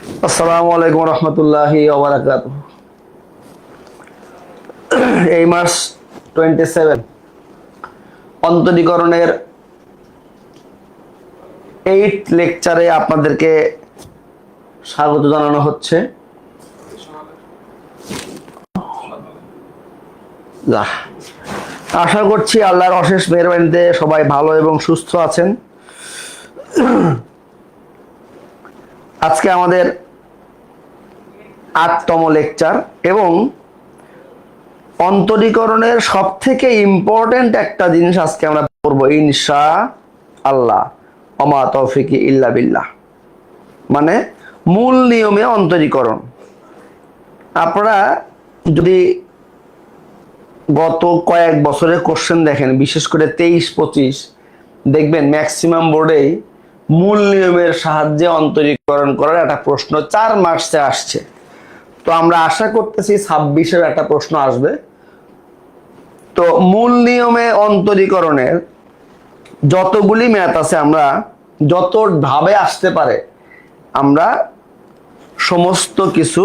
আসসালামু আলাইকুম রহমতুল্লাহি ওয়া বারাকাতুহু। এই মাস 27 অন্তরীকরণের 8 লেকচারে আপনাদেরকে স্বাগত জানানো হচ্ছে। আশা করছি আল্লাহর অশেষ মেহেরবানিতে সবাই ভালো এবং সুস্থ আছেন। আজকে আমাদের 8তম লেকচার এবং অন্তরীকরণের সবথেকে ইম্পর্টেন্ট একটা জিনিস আজকে আমরা পড়ব ইনশাআল্লাহ। ওমা তৌফিকি ইল্লা বিল্লাহ, মানে মূল নিয়মে অন্তরীকরণ। আপনারা যদি গত কয়েক বছরের কোশ্চেন দেখেন, বিশেষ করে 23-25, দেখবেন ম্যাক্সিমাম বোর্ডেই মূল নিয়মের সাহায্যে অন্তরীকরণ করার একটা প্রশ্ন 4 মার্কসে আসছে। তো আমরা আশা করতেছি 26-এর একটা প্রশ্ন আসবে। তো মূল নিয়মে অন্তরীকরণের যতগুলি ম্যাথ আছে, আমরা যত ভাবে আসতে পারে আমরা সমস্ত কিছু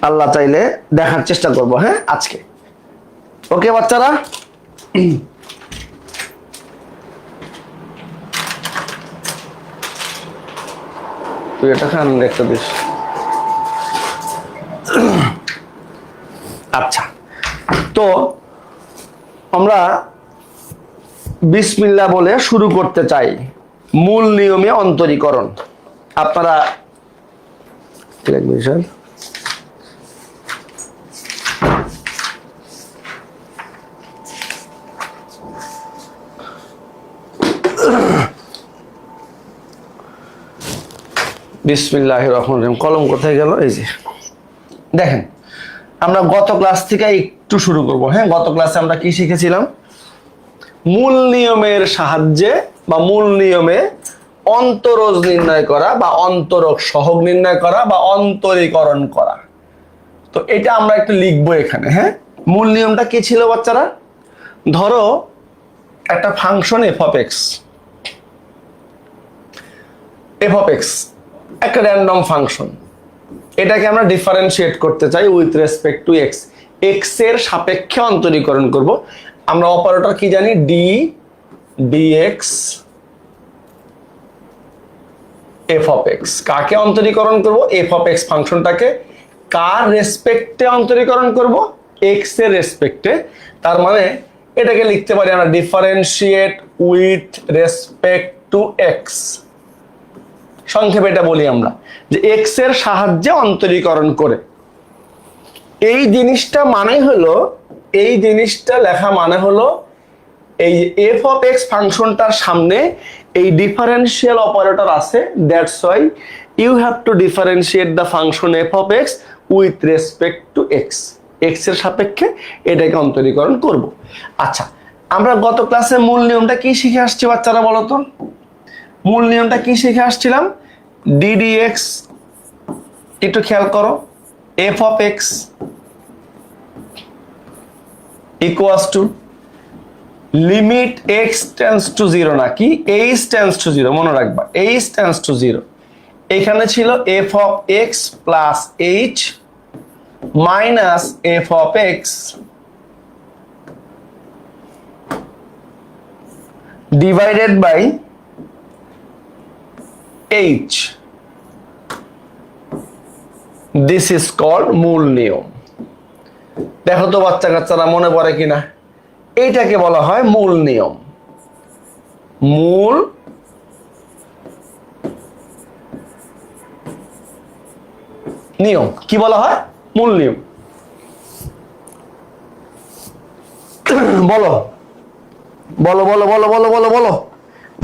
আল্লাহ চাইলে দেখার চেষ্টা করব। হ্যাঁ, আজকে ওকে বাচ্চারা? তুই এটা খান একটা দিস। আচ্ছা, তো আমরা বিসমিল্লাহ বলে শুরু করতে চাই। মূল নিয়মে অন্তরীকরণ। আপনারা বিসমিল্লাহির রহমানির রহিম। কলম কোথায় গেল? এই যে দেখেন, আমরা গত ক্লাস থেকে একটু শুরু করব। হ্যাঁ, গত ক্লাসে আমরা কি শিখেছিলাম? মূল নিয়মের সাহায্যে বা মূল নিয়মে অন্তরজ নির্ণয় করা বা অন্তরক সহগ নির্ণয় করা বা অন্তরীকরণ করা। তো এটা আমরা একটু লিখবো এখানে। হ্যাঁ, মূল নিয়মটা কি ছিল বাচ্চারা? ধরো একটা ফাংশন এফ অফ এক্স, একটা র্যান্ডম ফাংশন। এটাকে আমরা ডিফারেন্সিয়েট করতে চাই with respect to x. X এর সাপেক্ষে অন্তরীকরণ করব। আমরা অপারেটর কি জানি? D dx f of x. কাকে অন্তরীকরণ করব? এফ অফ এক্স ফাংশনটাকে। কার রেসপেক্টে অন্তরীকরণ করব? এক্স এর রেসপেক্টে। তার মানে এটাকে লিখতে পারি আমরা differentiate with respect to x. সংক্ষেপে এটা বলি আমরা যে এক্স এর সাহায্যে অন্তরীকরণ করে। এই জিনিসটা মানে হলো, এই জিনিসটা লেখা মানে হলো, এই এফ অফ এক্স ফাংশনটার সামনে এই ডিফারেন্সিয়াল অপারেটর আছে। That's why you have to differentiate the function f of x with respect to x. X এর সাপেক্ষে এটাকে অন্তরীকরণ করব। আচ্ছা, আমরা গত ক্লাসে মূল নিয়মটা কি শিখে আসছি বাচ্চারা বলো তো? মূল নিয়মটা কি শিখে আসছিলাম? ডিডিএক্স, একটু খেয়াল করো, f of x equals to limit x tends to zero, নাকি এইচ টেন্স টু জিরো। মনে রাখবা, এইচ টেন্স টু জিরো। এখানে ছিল f of x plus h minus f of x divided by h. This is called মূল নিয়ম। দেখো তো বাচ্চা কাচ্চারা মনে পড়ে কিনা? এইটাকে বলা হয় মূল নিয়ম। মূল নিয়ম কি বলা হয়? মূল নিয়ম। বলো বলো বলো বলো বলো বলো বলো।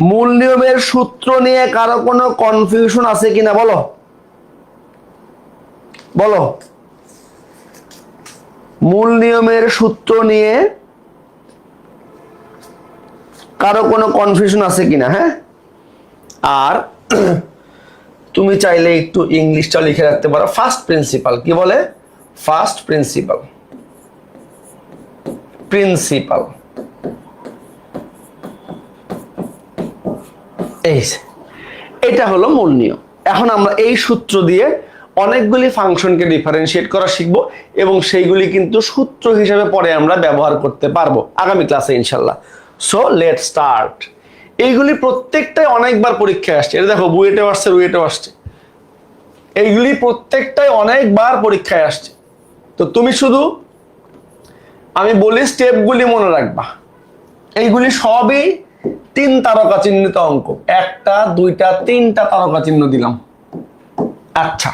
মূল নিয়মের সূত্র নিয়ে কারো কোনো কনফিউশন আছে কিনা? বলো বলো। মূল নিয়মের সূত্র নিয়ে কারো কোনো কনফিউশন আছে কিনা? হ্যাঁ, আর তুমি চাইলে একটু ইংলিশটা লিখে রাখতে পারো। ফার্স্ট প্রিন্সিপাল কি বলে? First principal, principal. এই এটা হলো মূল নিয়ম। এখন আমরা এই সূত্র দিয়ে অনেকগুলি ফাংশনকে ডিফারেন্সিয়েট করা শিখবো এবং সেইগুলি কিন্তু সূত্র হিসেবে পরে আমরা ব্যবহার করতে পারবো আগামী ক্লাসে ইনশাল্লাহ। So let start. এইগুলি প্রত্যেকটাই অনেকবার পরীক্ষায় আসছে, এটা দেখো বুয়েটেও আসছে, রুয়েটেও আসছে, এইগুলি প্রত্যেকটাই অনেকবার পরীক্ষায় আসছে। তো তুমি শুধু আমি বলি স্টেপগুলি মনে রাখবা। এইগুলি সবই 3 তারকা চিহ্নিত অঙ্ক, 1টা 2টা 3টা তারকা চিহ্ন দিলাম। আচ্ছা,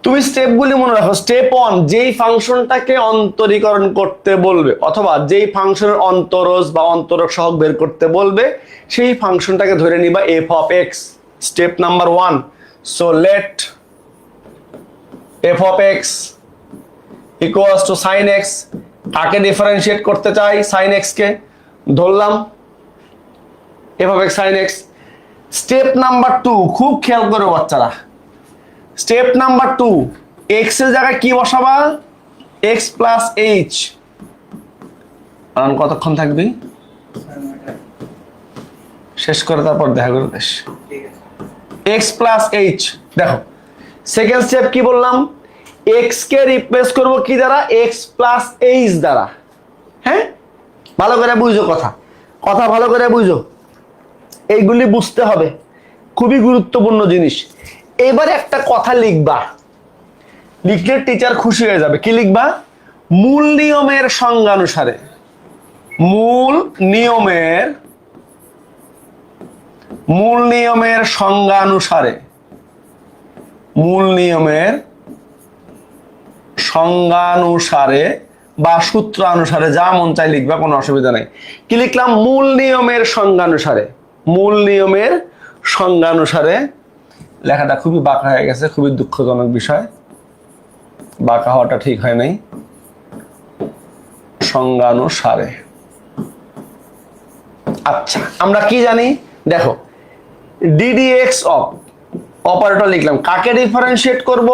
তুমি স্টেপগুলি মনে রাখো। স্টেপ 1, যেই ফাংশনটাকে অন্তরীকরণ করতে বলবে অথবা যেই ফাংশনের অন্তরজ বা অন্তরক সহগ বের করতে বলবে সেই ফাংশনটাকে ধরে নিবা f of x. Step number 1, so let f of x equals to sine x. কাকে ডিফারেন্সিয়েট করতে চাই? সাইন এক্স কে ধরলাম f of x sine x. Step number 2, খুব খেয়াল করো বাচ্চারা। স্টেপ নাম্বার 2, এক্স এর জায়গায় কি বসাবা? X plus H. কতক্ষণ থাকবি? শেষ করে তারপর দেখা করে দেশ। X plus H. দেখো সেকেন্ড স্টেপ কি বললাম? এক্স কে রিপ্লেস করব কি দ্বারা? এক্স প্লাস এইচ দ্বারা। হ্যাঁ, ভালো করে বুঝো কথা ভালো করে বুঝো, এইগুলি বুঝতে হবে, খুবই গুরুত্বপূর্ণ জিনিস। এবারে একটা কথা লিখবা, লিখলে টিচার খুশি হয়ে যাবে। কি লিখবা? মূল নিয়মের সংজ্ঞানুসারে। মূল নিয়মের সংজ্ঞানুসারে। মূল নিয়মের সংজ্ঞানুসারে বা সূত্রানুসারে, যা মন চাই লিখবা, কোনো অসুবিধা নাই। কি লিখলাম? মূল নিয়মের সংজ্ঞানুসারে। মূল নিয়মের সংজ্ঞানুসারে। লেখাটা খুবই বাঁকা হয়ে গেছে, খুবই দুঃখজনক বিষয়, বাঁকা হওয়াটা ঠিক হয় নাই। সংজ্ঞানুসারে। আচ্ছা, আমরা কি জানি? দেখো ডিডিএক্স অফ অপারেটর লিখলাম, কাকে ডিফারেন্সিয়েট করব?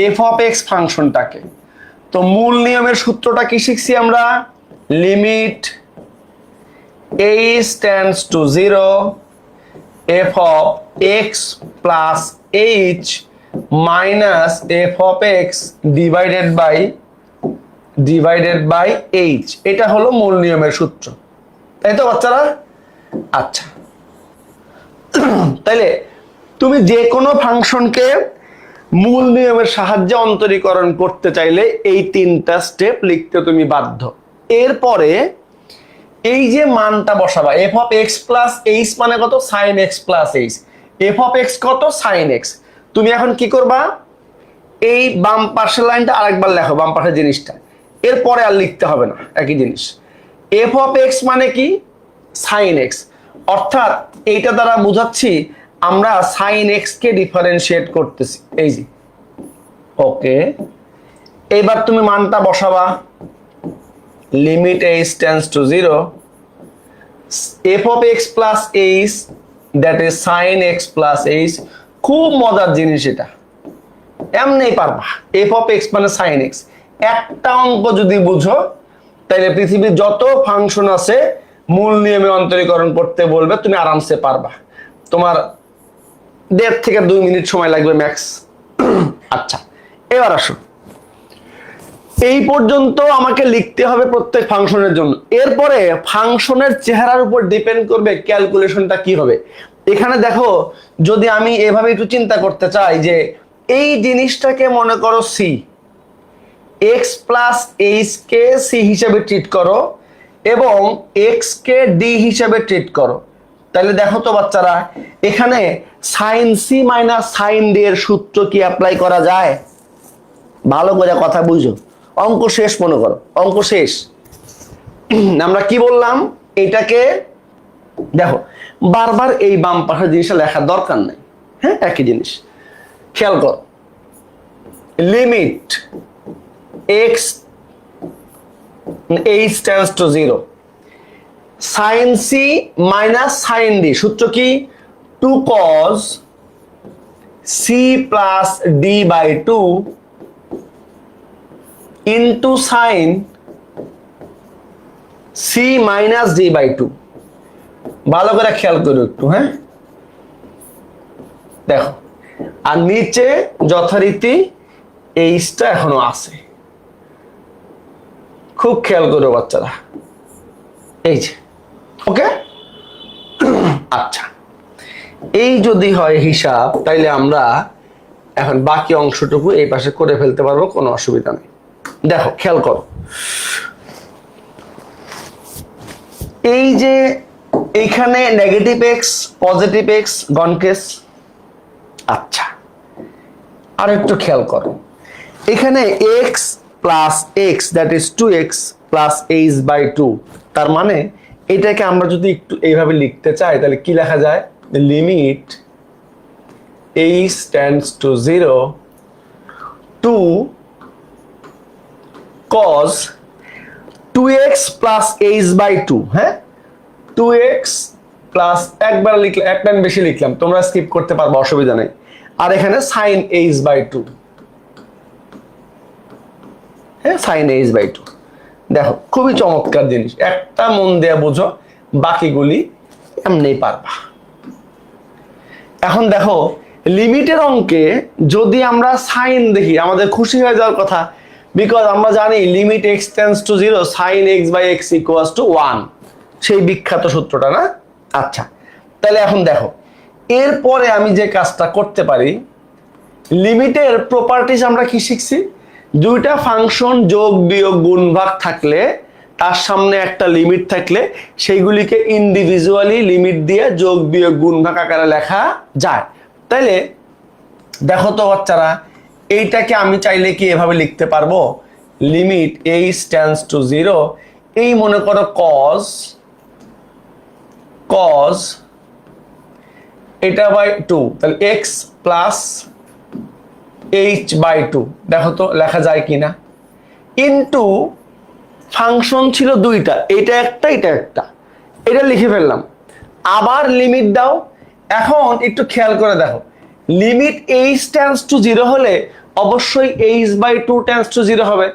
এফ অফ এক্স ফাংশনটাকে। তো মূল নিয়মের সূত্রটা কি শিখছি আমরা? Limit h tends to 0 f of x plus h minus f of x divided by h. এটা হলো মূল নিয়মের সূত্র, তাই তো বাচ্চারা? আচ্ছা, তাইলে তুমি যে কোনো ফাংশনকে মূল নিয়মের সাহায্যে অন্তরীকরণ করতে চাইলে এই 3টা স্টেপ লিখতে তুমি বাধ্য। এরপরে এই যে মানটা বসাবা, f of x plus h মানে কত? Sine x plus h. F of x কত? Sine x. তুমি এখন কি করবা? এই বাম পাশের লাইনটা আরেকবার লেখো, বাম পাশের জিনিসটা, এরপরে আর লিখতে হবে না, একই জিনিস। এফ অফ এক্স মানে কি? Sine x. অর্থাৎ এইটা দ্বারা বুঝাচ্ছি আমরা সাইন এক্স কে ডিফারেন্সিয়েট করতেছি, এই যে। ওকে, এবার তুমি মানটা বসাবা। Limit h tends to 0 f of x plus h that is sine x plus h. খুব মজার জিনিস এটা, এমনি পারবা। এফ অফ এক্স মানে সাইন এক্স। একটা অঙ্ক যদি বুঝো তাহলে পৃথিবীর যত ফাংশন আছে মূল নিয়মে অন্তরীকরণ করতে বলবে তুমি আরামসে পারবা। তোমার 1.5 থেকে 2 মিনিট সময় লাগবে ম্যাক্স। আচ্ছা, এবার আসো, এই পর্যন্ত আমাকে লিখতে হবে প্রত্যেক ফাংশনের জন্য। এরপরে ফাংশনের চেহারার উপর ডিপেন্ড করবে ক্যালকুলেশনটা কি হবে। এখানে দেখো, যদি আমি এভাবে একটু চিন্তা করতে চাই যে এই জিনিসটাকে মনে করো সি, এক্স প্লাস এইচ কে সি হিসেবে ট্রিট করো এবং এক্স কে ডি হিসেবে ট্রিট করো, তাহলে দেখো তো বাচ্চারা, এখানে sine C minus sine D এর সূত্র কি অ্যাপ্লাই করা যায়? ভালো করে কথা বুঝো, অঙ্ক শেষ মনে করো, অঙ্ক শেষ। আমরা কি বললাম? এটাকে দেখো, বারবার এই বাম পাশের জিনিসটা লেখার দরকার নাই। হ্যাঁ, একই জিনিস খেয়াল কর। Limit x h tends to 0 sine C minus sine d, সূত্র কি? 2 cos c plus d by 2 into sine C minus d by 2। ভালো করে খেয়াল করো একটু। হ্যাঁ, দেখো, আর নিচে যথারীতি এইচটা এখনো আছে। খুব খেয়াল করো বাচ্চারা, এই যে ওকে। আচ্ছা, এই যদি হয় হিসাব, তাইলে আমরা এখন বাকি অংশটুকু এই পাশে করে ফেলতে পারবো, কোনো অসুবিধা নেই। দেখো খেয়াল করো, এই যে এইখানে negative x positive x gone case. আচ্ছা, আর একটু খেয়াল করো, এখানে x plus x that is 2x plus h by 2। তার মানে এটাকে আমরা যদি একটু এইভাবে লিখতে চাই, তাহলে কি লেখা যায়? Limit h tends to 0 two cos 2x plus h by 2। হ্যাঁ, 2x প্লাস একবার লিখলাম, এক লাইন বেশি লিখলাম, তোমরা স্কিপ করতে পারবে, অসুবিধা নেই। আর এখানে সাইন এইচ বাই 2। হ্যাঁ, সাইন এইচ বাই 2। দেখো খুবই চমৎকার জিনিস, একটা মন দেয়া বুঝো, বাকিগুলি এমনি পারবা। এখন দেখো, লিমিটের অঙ্কে যদি আমরা সাইন দেখি, আমাদের খুশি হয়ে যাওয়ার কথা, বিকজ আমরা জানি limit x tends to 0 sine x by x equals to 1, সেই বিখ্যাত সূত্রটা না? আচ্ছা, তাহলে এখন দেখো, এরপরে আমি যে কাজটা করতে পারি, লিমিটের প্রপার্টিজ আমরা কি শিখছি? দুইটা ফাংশন যোগ বিয়োগ গুণ ভাগ থাকলে, তার সামনে একটা লিমিট থাকলে, সেইগুলিকে ইন্ডিভিজুয়ালি লিমিট দিয়ে যোগ বিয়োগ গুণ ভাগ আকারে লেখা যায়। তাইলে দেখো তো বাচ্চারা, এইটাকে আমি চাইলে কি এভাবে লিখতে পারবো? লিমিট এইচ টেন্ডস টু 0, এই মনে করো cos এটা বাই 2, তাহলে x প্লাস এইচ বাই 2, দেখো তো লেখা যায় কিনা, ইনটু ফাংশন ছিল দুইটা, এটা একটা এটা একটা, এটা লিখে ফেললাম। আবার লিমিট দাও। এখন একটু খেয়াল করে দেখো, লিমিট এইচ টেন্ডস টু 0 হলে অবশ্যই এইচ বাই 2 টেন্ডস টু 0 হবে।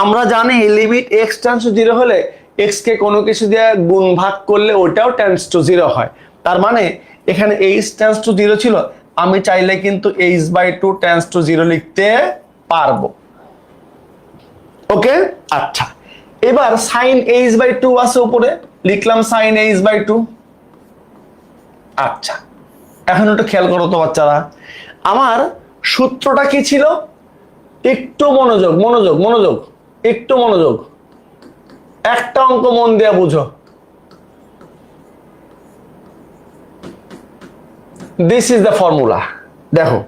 আমরা জানি লিমিট এক্স টেন্ডস টু 0 হলে এক্স কে কোনো কিছু দিয়ে গুণ ভাগ করলে ওটাও টেন্ডস টু 0 হয়। তার মানে এখানে এইচ টেন্ডস টু 0 ছিল, আমি চাইলে কিন্তু এইচ বাই 2 টেন্ডস টু 0 লিখতে পারবো। ওকে, আচ্ছা, এবার সাইন এইচ বাই 2 আছে উপরে, লিখলাম সাইন এইচ বাই 2। আচ্ছা, এখন একটু খেয়াল করো তো বাচ্চারা, আমার সূত্রটা কি ছিল? একটু মনোযোগ মনোযোগ মনোযোগ, একটু মনোযোগ, একটা অঙ্ক মন দেয়া বুঝো। This is the formula. দেখো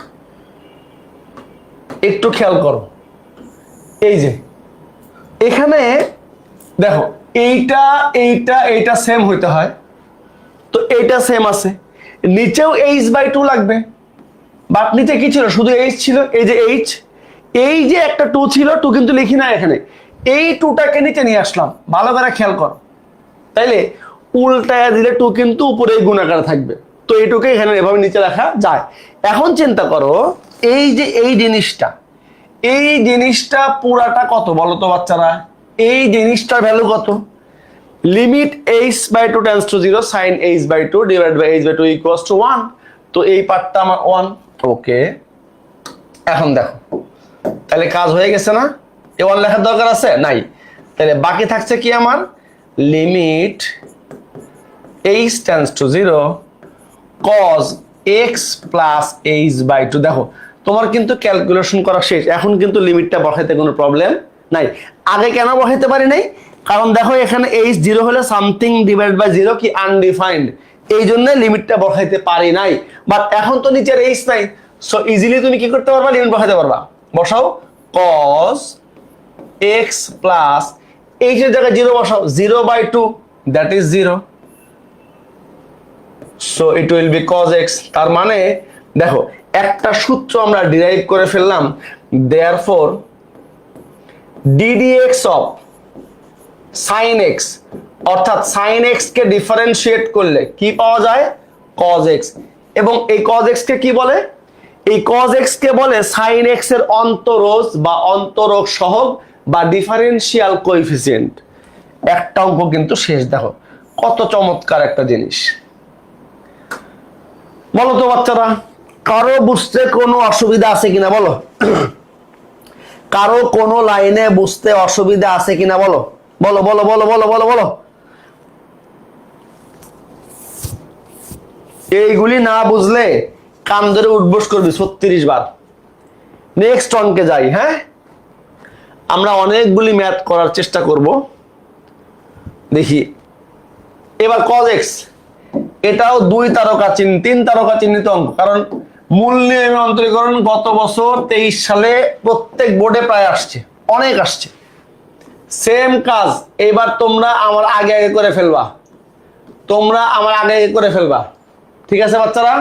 একটু খেয়াল করো, এই যে এখানে দেখো, এইটা এইটা এইটা সেম হইতে হয়, তো এইটা সেম আছে, নিচেও এইচ বাই 2 লাগবে, বাট নিচে কি ছিল? শুধু এইচ ছিল, এই যে এইচ, এই যে একটা 2 ছিল, 2 কিন্তু লিখি না এখানে, এই 2টাকে নিচে নিয়ে আসলাম, ভালো করে খেয়াল করো। তাইলে উল্টায় দিলে 2 কিন্তু উপরে গুণাকারে থাকবে, তো এইটুকে এখানে এভাবে নিচে রাখা যায়। এখন চিন্তা করো, এই যে এই জিনিসটা পুরাটা কত বলো তো বাচ্চারা? এই জিনিসটার ভ্যালু কত? Limit h by 2 tends to 0 sine h by 2 divide by h by 2 equals to 1, তো এই পার্টটা আমার 1। ওকে, এখন দেখো, তাহলে কাজ হয়ে গেছে না? এ 1 লেখার দরকার আছে? নাই। তাহলে বাকি থাকছে কি আমার? Limit h tends to 0 cos x plus h by 2। দেখো তোমার কিন্তু ক্যালকুলেশন করা শেষ, এখন কিন্তু লিমিটটা বসাইতে কোনো প্রবলেম নাই। আগে কেন বসাইতে পারি নাই? কারণ দেখো এখানে এইচ 0 হলে সামথিং ডিভাইড বাই 0 কি আনডিফাইন্ড, এই জন্য লিমিটটা বসাইতে পারি নাই। বাট এখন তো নিচের এইচ নাই, সো ইজিলি তুমি কি করতে পারবা? লিমিট বসাইতে পারবা। বসাও cos x প্লাস এইচ এর জায়গায় 0 বসাও, 0 by 2 that is 0, so it will be cos x। তার মানে দেখো একটা সূত্র আমরা ডিরাইভ করে ফেললাম, therefore ddx of sin x, অর্থাৎ sin x কে ডিফারেন্সিয়েট করলে কি পাওয়া যায়? cos x। এবং এই cos x কে কি বলে? এই cos x কে বলে sin x এর অন্তরজ বা অন্তরক সহগ বা ডিফারেন্সিয়াল কোএফিসিয়েন্ট। একটা অঙ্ক কিন্তু শেষ। দেখো কত চমৎকার একটা জিনিস, বলো তো বাচ্চারা। কারো বুঝতে কোনো অসুবিধা আছে কিনা বলো? কারো কোনো লাইনে বুঝতে অসুবিধা আছে কিনা বলো? বলো বলো বলো বলো বলো বলো। এইগুলি না বুঝলে কান ধরে উঠবোস করবি 36 বার। নেক্সট অঙ্কে যাই। হ্যাঁ, আমরা অনেকগুলি ম্যাথ করার চেষ্টা করব। দেখি এবার cos x, এটাও 2 তারকা চিহ্ন 3 তারকা চিহ্নিত অঙ্ক, কারণ মূল নিয়মে অন্তরীকরণ গত বছর 23 সালে প্রত্যেক বোর্ডে প্রায় আসছে, অনেক আসছে। সেম কাজ এবার তোমরা আমার আগে আগে করে ফেলবা, তোমরা আমার আগে আগে করে ফেলবা, ঠিক আছে বাচ্চারা?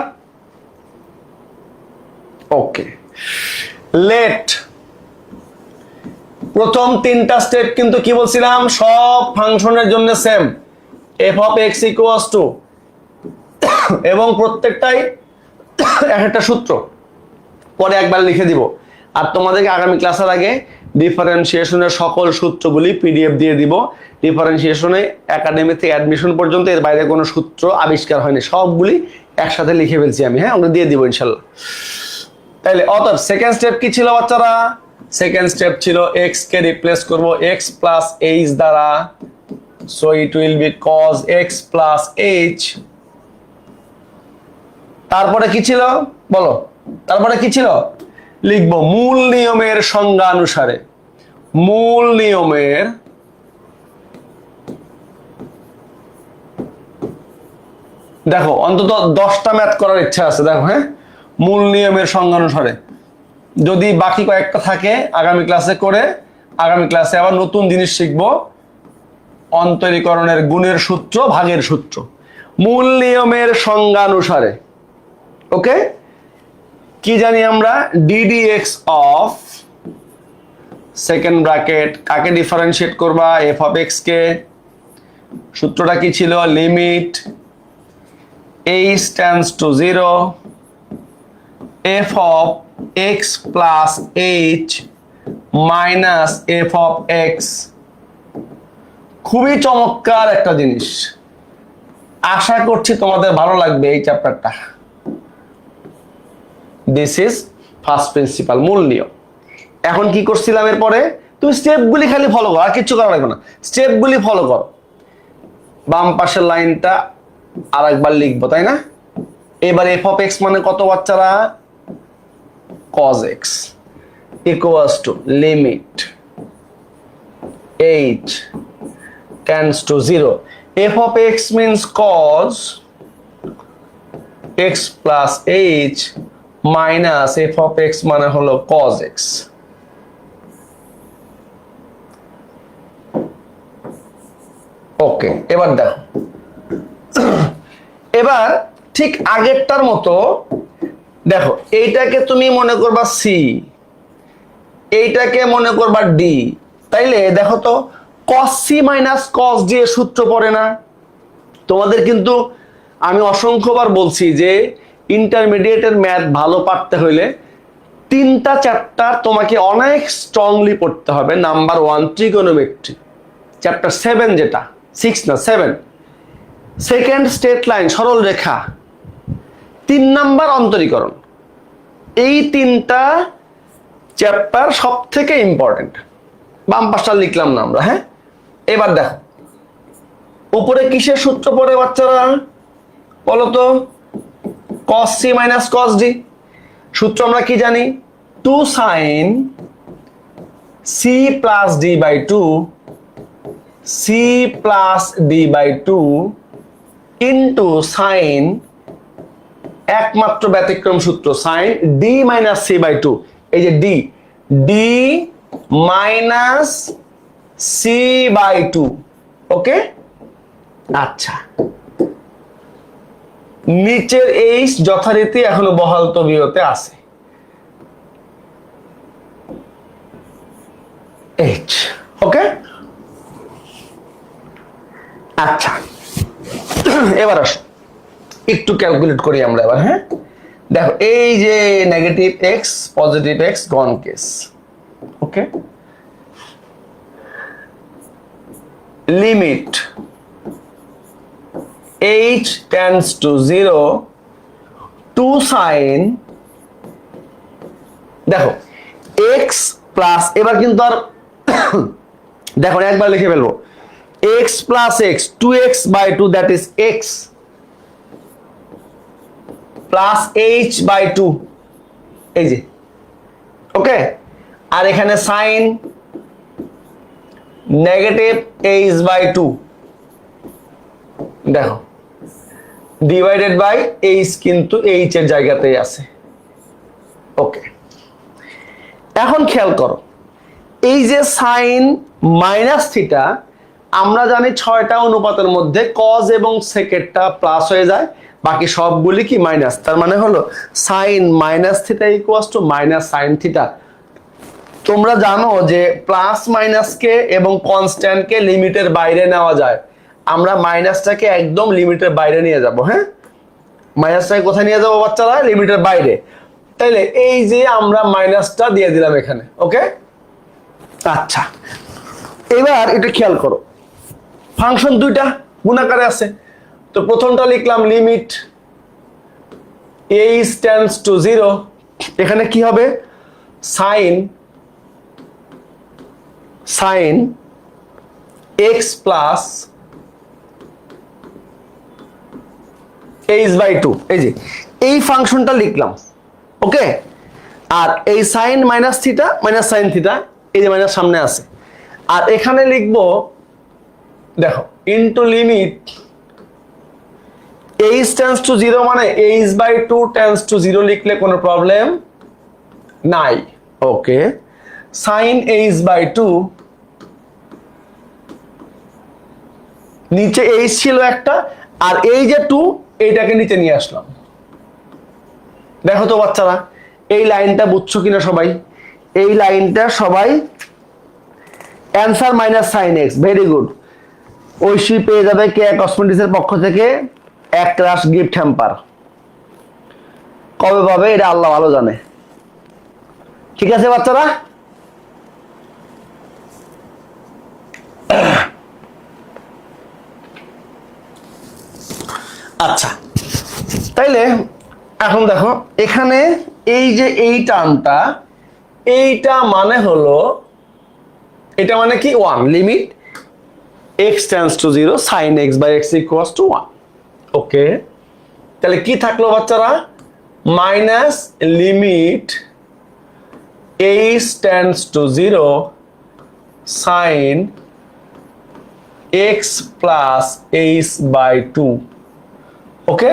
ওকে, লেট। প্রথম 3টা স্টেপ কিন্তু কি বলছিলাম, সব ফাংশনের জন্য same, f of x equals to, এবং প্রত্যেকটাই একটা সূত্র, পরে একবার লিখে দিব। আর তোমাদেরকে আগামী ক্লাসের আগে ডিফারেন্সিয়েশনের সকল সূত্রগুলি পিডিএফ দিয়ে দিব। ডিফারেন্সিয়েশনে একাডেমি থেকে অ্যাডমিশন পর্যন্ত এর বাইরে কোনো সূত্র আবিষ্কার হয়নি, সবগুলি একসাথে লিখে ফেলছি আমি। হ্যাঁ, আমরা দিয়ে দিব ইনশাল্লাহ। তাইলে অতএব সেকেন্ড স্টেপ কি ছিল বাচ্চারা? সেকেন্ড স্টেপ ছিল x কে রিপ্লেস করব x প্লাস h দ্বারা, so it will be cos x plus h। তারপরে কি ছিল বলো? তারপরে কি ছিল? লিখবো মূল নিয়মের সংজ্ঞা অনুসারে, মূল নিয়মের দেখো অন্তত 10টা ম্যাথ করার ইচ্ছা আছে। দেখো, হ্যাঁ, মূল নিয়মের সংজ্ঞা অনুসারে, যদি বাকি কয়েকটা থাকে আগামী ক্লাসে করে, আগামী ক্লাসে আবার নতুন জিনিস শিখবো, অন্তরীকরণের গুণের সূত্র, ভাগের সূত্র, মূল নিয়মের সংজ্ঞা অনুসারে। ওকে, কি জানি আমরা? ddx অফ সেকেন্ড ব্র্যাকেট কাকে ডিফারেন্সিয়েট করবা? f of x কে। সূত্রটা কি ছিল? Limit h tends to 0 f of x plus h minus f of x। খুবই চমৎকার একটা জিনিস, আশা করছি তোমাদের ভালো লাগবে এই চ্যাপ্টারটা। দিস ইজ ফার্স্ট প্রিন্সিপাল, মূল নিয়ম। এখন কি করছিলাম এরপরে? তুমি স্টেপগুলি খালি ফলো করো, আর কিছু করা লাগবে না, স্টেপগুলি ফলো করো। বাম পাশের লাইনটা আর একবার লিখবো, তাই না? এবার f of x মানে কত বাচ্চারা? cos x equals to limit h tends to 0. f of x means cos x plus h minus f of x মানে হলো cos x। ওকে, এবার দেখো, এবার ঠিক আগেরটার মতো দেখো, এইটাকে তুমি মনে করবা c, এইটাকে মনে করবা d। তাইলে দেখো তো, cos c minus cos d এর সূত্র পড়ে না? তোমাদের কিন্তু আমি অসংখ্যবার বলছি যে ইন্টারমিডিয়েটের ম্যাথ ভালো পারতে হইলে 3টা চ্যাপ্টার তোমাকে অনেক স্ট্রংলি পড়তে হবে। নাম্বার 1 ট্রিগোনোমেট্রি, চ্যাপ্টার 7, যেটা 6 না 7, সেকেন্ড স্ট্রেট লাইন সরল রেখা, 3 নাম্বার অন্তরীকরণ। এই 3টা চ্যাপ্টার সব থেকে ইম্পর্টেন্ট। বাম পাশটা লিখলাম না আমরা। হ্যাঁ, এবার দেখো উপরে কিসের সূত্র পড়ে বাচ্চারা বলো তো? cos c minus cos d। সূত্র আমরা কি জানি? 2 sin c plus d by 2 c plus d by 2 into sin, একমাত্র ব্যতিক্রম সূত্র, sin d minus c by 2। এই যে d minus c by 2। ওকে, আচ্ছা, নিচের h যথারীতি এখনো বহাল তবিয়তে আছে, h। ওকে, আচ্ছা, এবার আসো একটু ক্যালকুলেট করি আমরা এবার। হ্যাঁ, দেখো এই যে negative x positive x gone case. Okay, limit h tends to 0 2 sin দেখো এক্স প্লাস, এবার কিন্তু আর দেখো একবার লিখে ফেলবো, x plus x, 2x/2 that is x plus h/2, এই যে ওকে। আর এখানে সাইন নেগেটিভ h/2, দেখো ডিভাইডেড বাই এইচ, কিন্তু এইচ এর জায়গাতেই আছে। ওকে, এখন খেয়াল করো, এই যে সাইন মাইনাস থিটা, আমরা জানি 6টা অনুপাতের মধ্যে কজ এবং সেকেন্ডটা প্লাস হয়ে যায়, বাকি সবগুলি কি মাইনাস। তার মানে হলো sine minus theta equals to minus sine theta. তোমরা জানো যে প্লাস মাইনাসকে এবং কনস্ট্যান্টকে লিমিটের বাইরে নেওয়া যায়, আমরা মাইনাসটাকে একদম লিমিটের বাইরে নিয়ে যাব। হ্যাঁ, মাইনাসটাকে কোথায় নিয়ে যাবো বাচ্চারা? লিমিটের বাইরে। তাইলে এই যে আমরা মাইনাসটা দিয়ে দিলাম এখানে। ওকে, আচ্ছা এবার এটা খেয়াল করো, ফাংশন দুইটা গুণাকারে আছে, তো প্রথমটা লিখলাম লিমিট h টেন্ডস টু 0, এখানে কি হবে? সাইন x প্লাস h/2, এই যে এই ফাংশনটা লিখলাম। ওকে, আর এই sine minus theta minus sine theta, এই যে মাইনাস সামনে আছে, আর এখানে লিখবো দেখো into limit h tends to 0, মানে h/2 টেন্ডস টু 0 লিখলে কোনো প্রবলেম নাই। ওকে, সাইন h/2, নিচে h ছিল একটা, আর এই যে 2 এইটাকে নিচে নিয়ে আসলাম। দেখো তো বাচ্চারা এই লাইনটা বুঝছো কিনা সবাই? এই লাইনটা সবাই answer minus sine x, very good. Oishi পেয়ে যাবে কে কসমেটিক্সের পক্ষ থেকে 1 ক্লাস গিফট হ্যাম্পার। কবে পাবে এটা আল্লাহ ভালো জানে। ঠিক আছে বাচ্চারা, আচ্ছা তাইলে এখন দেখো এখানে এই যে এই টার্মটা, এইটা মানে হলো, এটা মানে কি 1, limit x tends to 0 sin x/x equals to 1। ওকে, তাহলে কি থাকলো বাচ্চারা? Minus limit h tends to 0 sin x plus h/2। ওকে,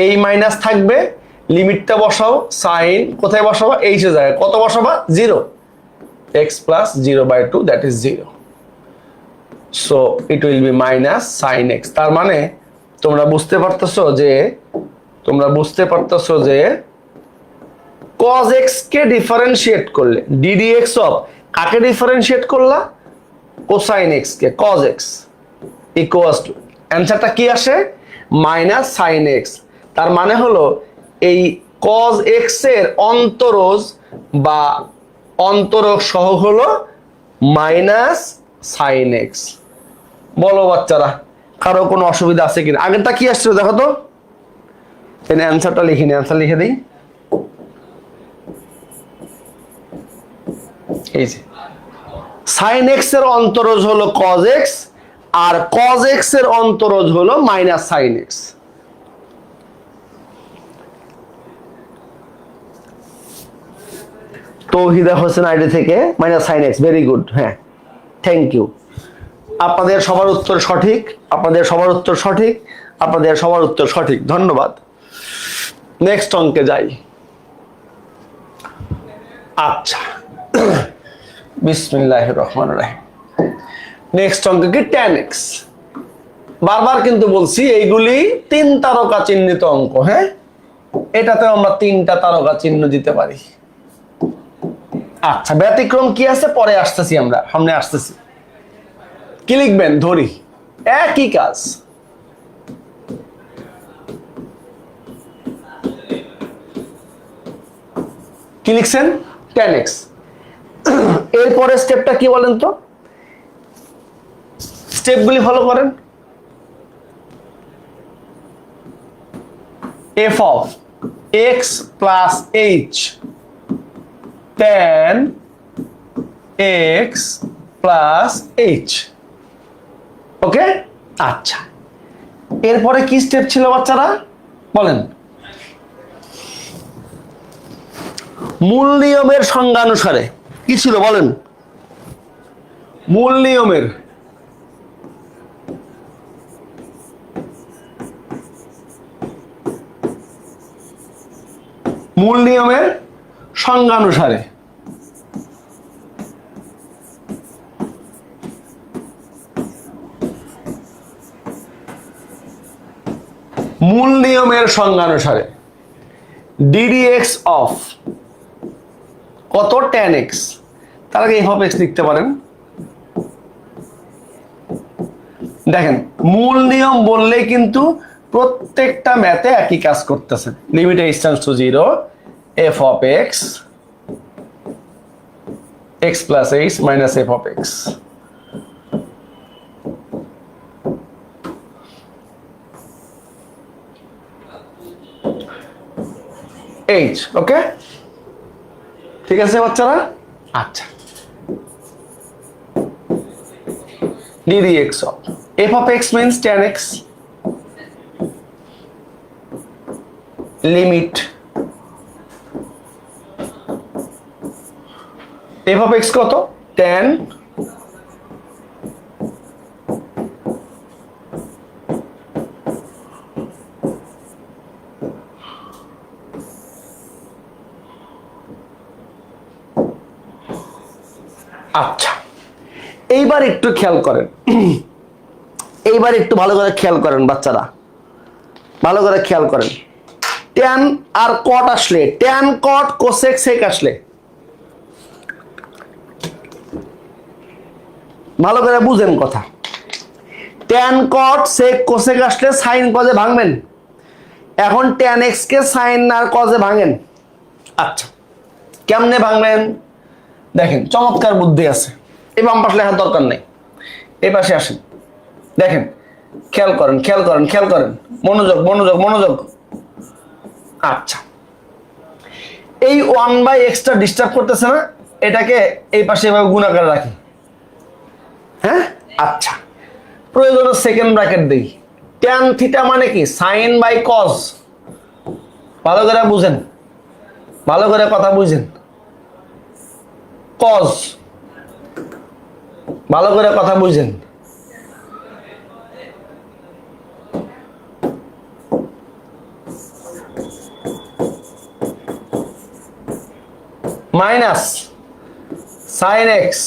এই মাইনাস থাকবে, লিমিটটা বসাও, সাইন কোথায় বসাবা? h এর জায়গায় কত বসাবা? 0, x plus 0/2 that is 0, so it will be minus sine x। তার মানে তোমরা বুঝতে পারতেছো যে cos x কে ডিফারেন্সিয়েট করলে ddx অফ কাকে ডিফারেন্সিয়েট করলা? কোসাইন x কে, cos x ইকুয়ালস টু অ্যানসারটা কি আসে? Minus sine x। তার মানে হলো এই cos x এর অন্তরজ বা অন্তরক সহ হলো মাইনাস সাইন x। বলো বাচ্চারা কারো কোনো অসুবিধা আছে কিনা? আগেরটা কি আসছে দেখো তো, এখানে অ্যানসারটা লিখে নি, অ্যানসার লিখে দিই। এই যে সাইন x এর অন্তরজ হলো cos x, আর cos x এর অন্তরজ হলো minus sine x। Tauhida Hossain ID থেকে minus sine x, very good. হ্যাঁ, থ্যাংক ইউ। আপনাদের সবার উত্তর সঠিক, আপনাদের সবার উত্তর সঠিক, আপনাদের সবার উত্তর সঠিক, ধন্যবাদ। নেক্সট অঙ্কে যাই। আচ্ছা, বিসমিল্লাহির রহমানির রহিম। নেক্সট অঙ্ক কি? tan x। বারবার কিন্তু বলছি এইগুলি 3 তারকা চিহ্নিত অঙ্ক। হ্যাঁ, এটাতে আমরা 3টা তারকা চিহ্ন দিতে পারি। আচ্ছা, ব্যতিক্রম কি আছে পরে আসতেছি, আমরা সামনে আসতেছি। কি লিখবেন? ধরি, একই কাজ। কি লিখছেন? tan x। এরপরে স্টেপটা কি বলেন তো? স্টেপগুলি ফলো করেন। f of x plus h tan x plus h। ওকে, আচ্ছা, এরপরে কি স্টেপ ছিল বাচ্চারা বলেন? মূল নিয়মের সংজ্ঞানুসারে কি ছিল বলেন? মূল নিয়মের সংজ্ঞানুসারে ddx অফ কত tan x, তার আগে f of x লিখতে পারেন। দেখেন মূল নিয়ম বললেই কিন্তু প্রত্যেকটা ম্যাথে একই কাজ করতেছে। Limit h tends to 0 f of x x plus h minus f of x। h, ওকে, ঠিক আছে বাচ্চারা? আচ্ছা, ddx of f of x means tan x, limit f of x কত? tan আচ্ছা, এইবার একটু খেয়াল করেন, এইবার একটু ভালো করে খেয়াল করেন বাচ্চারা, ভালো করে খেয়াল করেন। ট্যান আর কট আসলে, ট্যান কট কোসেক সেক আসলে ভালো করে বুঝেন কথা। ট্যান কট সেক কোসেক আসলে সাইন কজে ভাঙবেন। এখন ট্যান এক্স কে সাইন আর কজে ভাঙেন। আচ্ছা, কেমনে ভাঙবেন দেখেন, চমৎকার বুদ্ধি আছে। এই বাম পাশে লেখার দরকার নেই, এই পাশে আসেন, দেখেন, খেয়াল করেন, খেয়াল করেন, খেয়াল করেন, মনোযোগ মনোযোগ মনোযোগ। আচ্ছা, এই 1/x টা ডিস্টার্ব করতেছে না, এটাকে এই পাশে এভাবে গুণাকার রাখি। হ্যাঁ, আচ্ছা, প্রয়োজনে সেকেন্ড ব্র্যাকেট দেই। ট্যান থিটা মানে কি? Sine by cos. ভালো করে বুঝেন, ভালো করে কথা বুঝেন। কজ, ভালো করে কথা বুঝেন। মাইনাস সাইন এক্স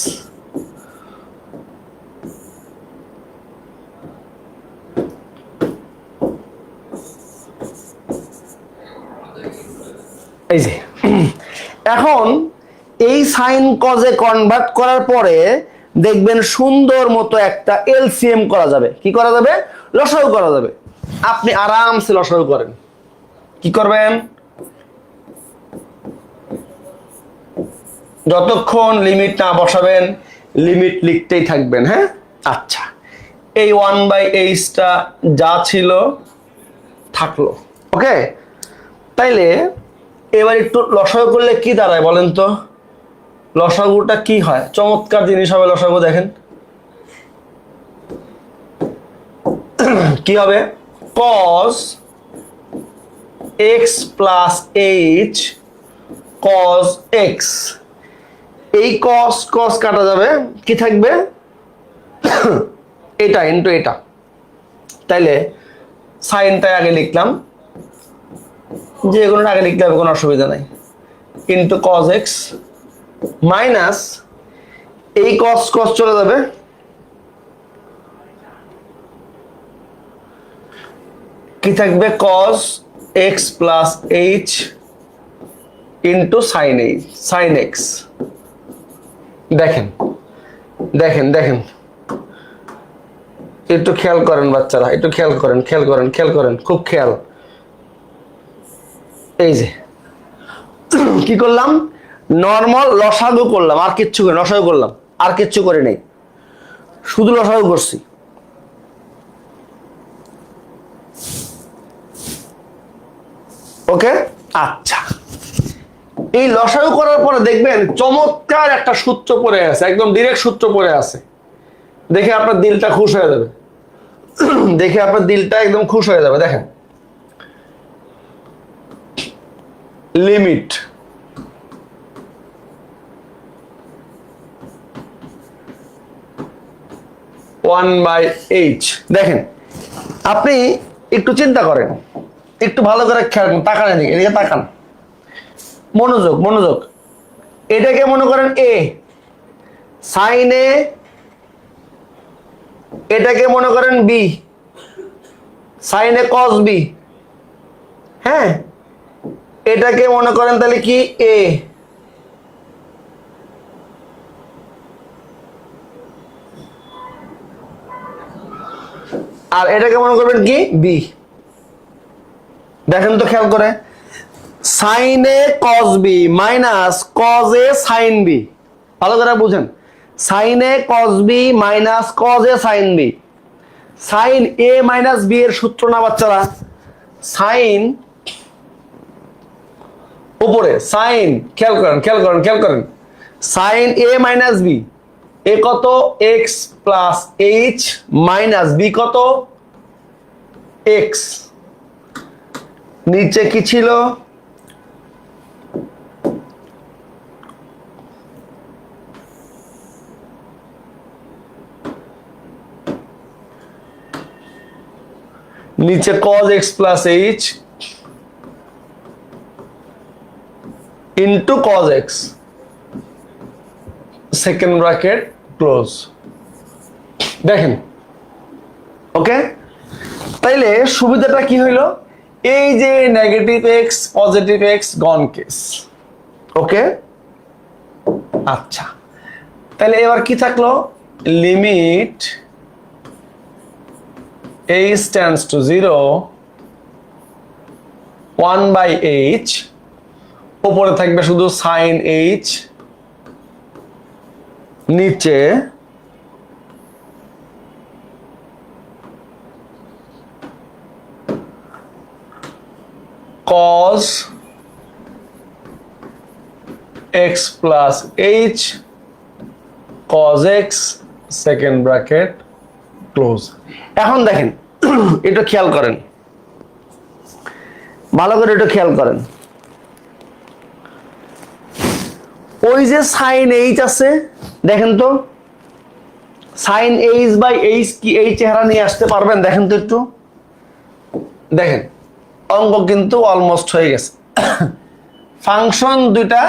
এই যে এখন এই সাইন কজে কনভার্ট করার পরে দেখবেন সুন্দর মতো একটা এলসিএম করা যাবে। কি করা যাবে? লসাগু করা যাবে। আপনি আরামসে লসাগু করেন। কি করবেন? যতক্ষণ লিমিট না বসাবেন লিমিট লিখতেই থাকবেন। হ্যাঁ, আচ্ছা, এই 1/h টা যা ছিল থাকলো। ওকে, তাইলে এবার একটু লসাগু করলে কি দাঁড়ায় বলেন তো? লসাগুটা কি হয়? চমৎকার জিনিস হবে লসাগু। দেখেন কি হবে? cos x plus h cos x। এই cos cos কাটা যাবে, কি থাকবে? এটা ইনটু এটা। তাইলে সাইনটাই আগে লিখলাম, যে কোনো আগে লিখলে হবে, কোনো অসুবিধা নাই। ইনটু cos x মাইনাস এই cos cos চলে যাবে, কি থাকবে? cos x plus h into sin h sin x। দেখেন দেখেন দেখেন, একটু খেয়াল করেন বাচ্চারা, একটু খেয়াল করেন, খেয়াল করেন, খেয়াল করেন, খুব খেয়াল। এই যে কি করলাম? নর্মাল লসাগু করলাম, আর কিচ্ছু করি, লসাগু করলাম, আর কিচ্ছু করে নেই, শুধু লসাগু করছি। ওকে, আচ্ছা, এই লসাগু করার পরে দেখবেন চমৎকার একটা সূত্র পড়ে আছে, একদম ডিরেক্ট সূত্র পড়ে আছে। দেখে আপনার দিলটা খুশ হয়ে যাবে, দেখে আপনার দিলটা একদম খুশ হয়ে যাবে। দেখেন, লিমিট ওয়ান বাই এইচ। দেখেন, আপনি একটু চিন্তা করেন, একটু ভালো করে খেয়াল করেন, তাকান এদিকে, এদিকে তাকান, মনোযোগ মনোযোগ। এটাকে মনে করেন এ সাইন এ, এটাকে মনে করেন B sine a cos B. হ্যাঁ, এটাকে মনে করেন তাহলে কি এ, আর এটাকে মনে করবেন কি বি। দেখেন তো খেয়াল করে, sine a cos b minus cos a sine b. ভালো করে বুঝেন, sine a cos b minus cos a sine b. Sine A minus b এর সূত্র না বাচ্চারা? সাইন উপরে সাইন, খেয়াল করেন খেয়াল করেন খেয়াল করেন, sine A minus B, A কত x plus h minus B কত এক্স। নিচে কি ছিল? নিচে cos x plus h into cos x, second bracket close. দেখেন, ওকে, তাইলে সুবিধাটা কি হইলো? এই যে negative x positive x gone case. Okay, আচ্ছা, তাহলে এবার কি থাকলো? Limit h tends to 0 1 by h, উপরে থাকবে শুধু সাইন h, নিচে cos x plus h cos x second bracket close. এখন দেখেন, এটা খেয়াল করেন, ভালো করে এটা খেয়াল করেন। ওই যে সাইন এইচ আছে, দেখেন তো সাইন এইচ বাই এইচ কি এই চেহারা নিয়ে আসতে পারবেন? দেখেন তো একটু, দেখেন অঙ্ক কিন্তু অলমোস্ট হয়ে গেছে। ফাংশন দুইটা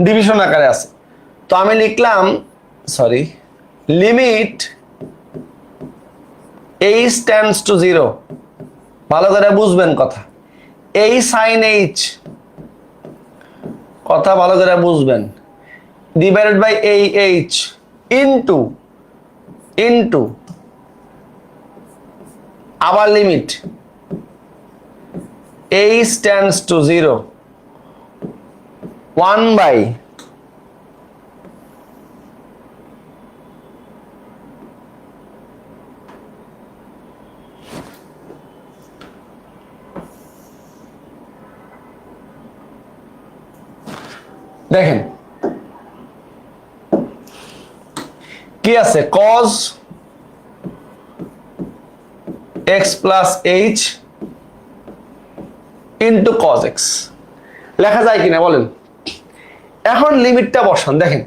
ডিভিশন আকারে আছে, তো আমি লিখলাম sorry limit h tends to 0, ভালো করে বুঝবেন কথা, এই সাইন এইচ কথা ভালো করে বুঝবেন, ডিভাইডেড বাই এই এইচ ইনটু ইনটু আবার limit h tends to 0 1 by দেখেন কি আছে, cos x plus h into cos x লেখা যায় কিনা বলেন? এখন লিমিটটা বসান। দেখেন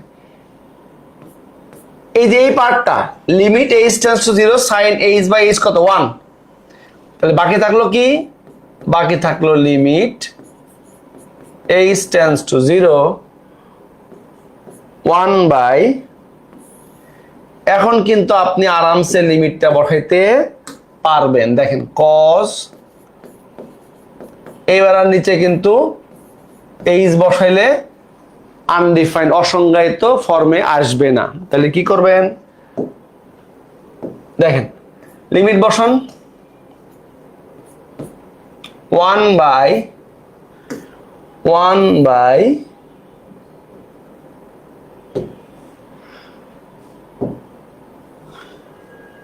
এই যে এই পার্টটা, limit h tends to 0 sin h by h কত 1, তাহলে বাকি থাকলো কি? বাকি থাকলো limit h tends to 0 1 by, এখন কিন্তু আপনি আরামসে লিমিটটা বসাইতে পারবেন। দেখেন cos, এইবার আর নিচে কিন্তু h বসাইলে আনডিফাইন্ড অসংজ্ঞায়িত ফর্মে আসবে না, তাহলে কি করবেন? দেখেন লিমিট বসান 1 by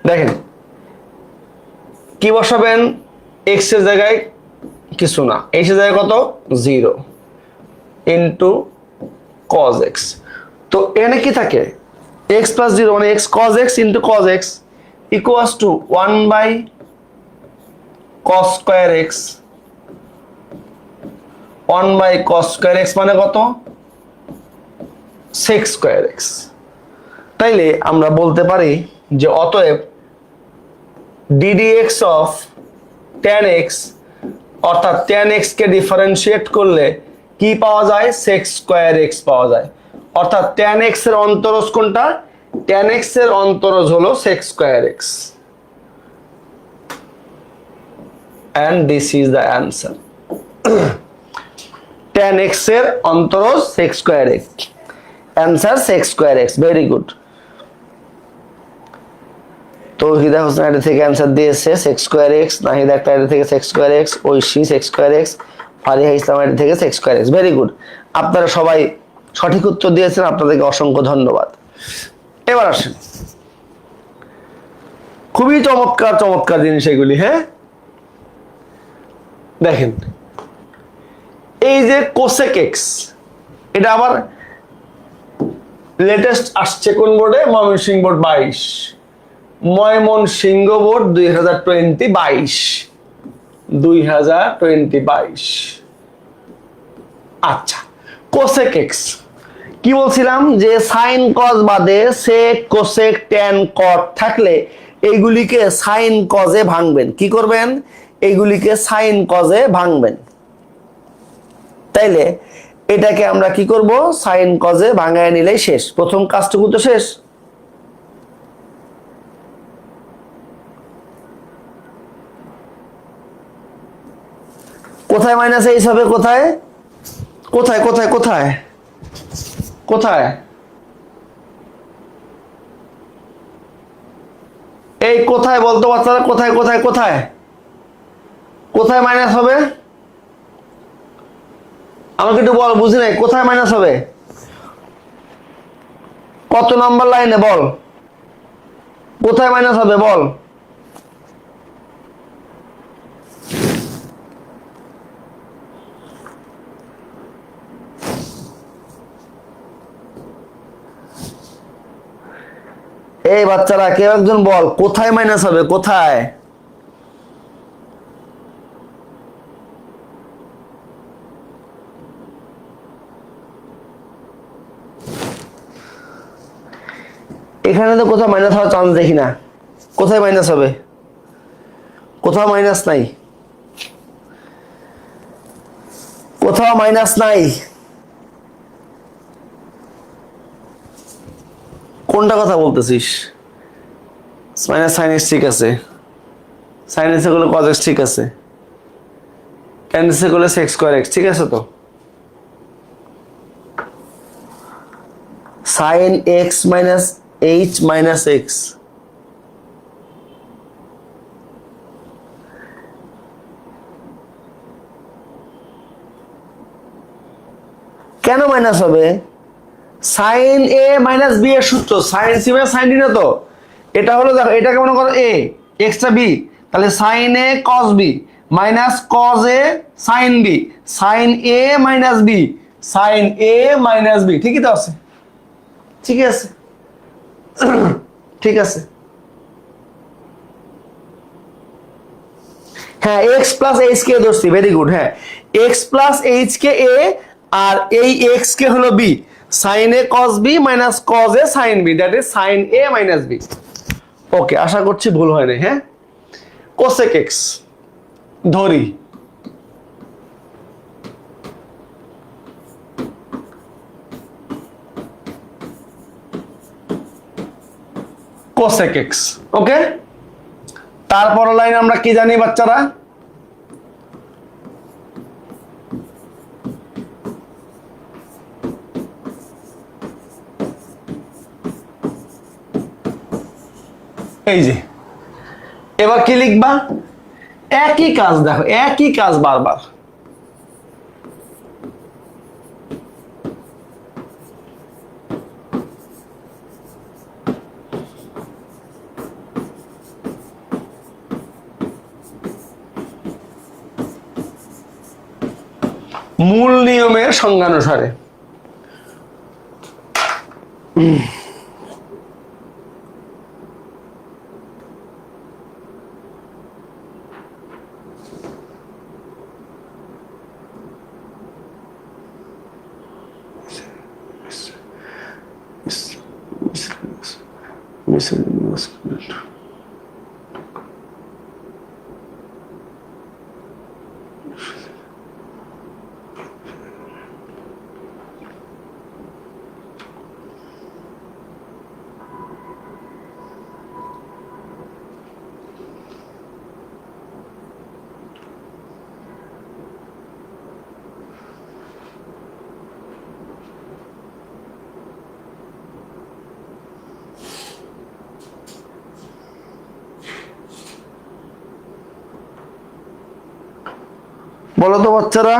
দেখেন কি বসাবেন? x এর জায়গায় কিছু না, h এর জায়গায় কত 0 ইন্টু cos x। তো এখানে কি থাকে x plus 0 মানে x cos x into cos x equals to 1 by cos square x, 1 by cos square x মানে কত sec square x। তাইলে আমরা বলতে পারি যে অতএব ddx of tan x অর্থাৎ tan x কে ডিফারেন্সিয়েট করলে কি পাওয়া যায় sec square x পাওয়া যায়। অর্থাৎ tan x এর অন্তরজ কোনটা, tan x এর অন্তরজ হলো sec square x, and this is the answer। tan x এর অন্তরজ sec square x, answer sec square x, very good। Tauhida Hossain এটা থেকে অ্যান্সার দিয়েছে sec square x, নাহিদা একটা এটা থেকে sec square x, Oishi sec square x, Fariha ইসলাম এটা থেকে sec square x, very good. আপনারা সবাই সঠিক উত্তর দিয়েছেন, আপনাদেরকে অসংখ্য ধন্যবাদ। এবার আসেন, খুবই চমৎকার চমৎকার জিনিস এগুলি। হ্যাঁ দেখেন এই যে cosec x, এটা আবার লেটেস্ট আসছে কোন বোর্ডে, ময়মনসিংহ বোর্ড 22, ময়মনসিংহ বোর্ড 2022। আচ্ছা cosec x কি বলছিলাম যে sin cos বাদে sec cosec tan cot থাকলে এইগুলিকে sin cos এ ভাঙবেন। কি করবেন, এইগুলিকে sin cos এ ভাঙবেন। তাইলে এটাকে আমরা কি করব, sin cos এ ভাঙায় নিলেই শেষ, প্রথম কাজটুকু তো শেষ। কোথায় মাইনাস এইচ হবে, কোথায় কোথায় কোথায় কোথায় কোথায়, এই কোথায় বলতো বাচ্চারা, কোথায় কোথায় কোথায় কোথায় মাইনাস হবে, আমাকে একটু বল, বুঝি নাই, কোথায় মাইনাস হবে, কত নম্বর লাইনে বল, কোথায় মাইনাস হবে বল। এই বাচ্চারা কেউ একজন বল কোথায় মাইনাস হবে, কোথায়। এখানে তো কোথাও মাইনাস হওয়ার চান্স দেখি না, কোথায় মাইনাস হবে, কোথাও মাইনাস নাই, কোথাও মাইনাস নাই। কোনটা কথা বলতেছিস, মাইনাস সাইন এক্স ঠিক আছে, সাইন এক্স করলে কজ এক্স ঠিক আছে, ট্যান এক্স করলে সেক স্কয়ার এক্স ঠিক আছে তো। Sine x minus h minus x, কেন মাইনাস হবে, সাইন এ মাইনাস বি এর সূত্র, sine C minus sine d না তো, এটা হলো দেখো এটাকে মনে করো এ, এক্সটা বি, তাহলে sine a cos b minus cos a sine b, sine A minus b, sine A minus b, ঠিকই তো আছে, ঠিক আছে ঠিক আছে। হ্যাঁ এক্স প্লাস এইচ কে ধরছি, ভেরি গুড। হ্যাঁ এক্স প্লাস এইচ কে এ, আর এই এক্স কে হলো b, sine a cos b minus cos a sine b, that is sine A minus b. Okay, আশা করছি ভুল হয় না। হ্যাঁ কোসেক এক্স ধরি, কোসেক এক্স। ওকে, তারপর লাইন আমরা কি জানি বাচ্চারা, এই যে এবার কি লিখবা, একই কাজ, দেখো একই কাজ বারবার, মূল নিয়মের সংজ্ঞানুসারে। বলো তো বাচ্চারা,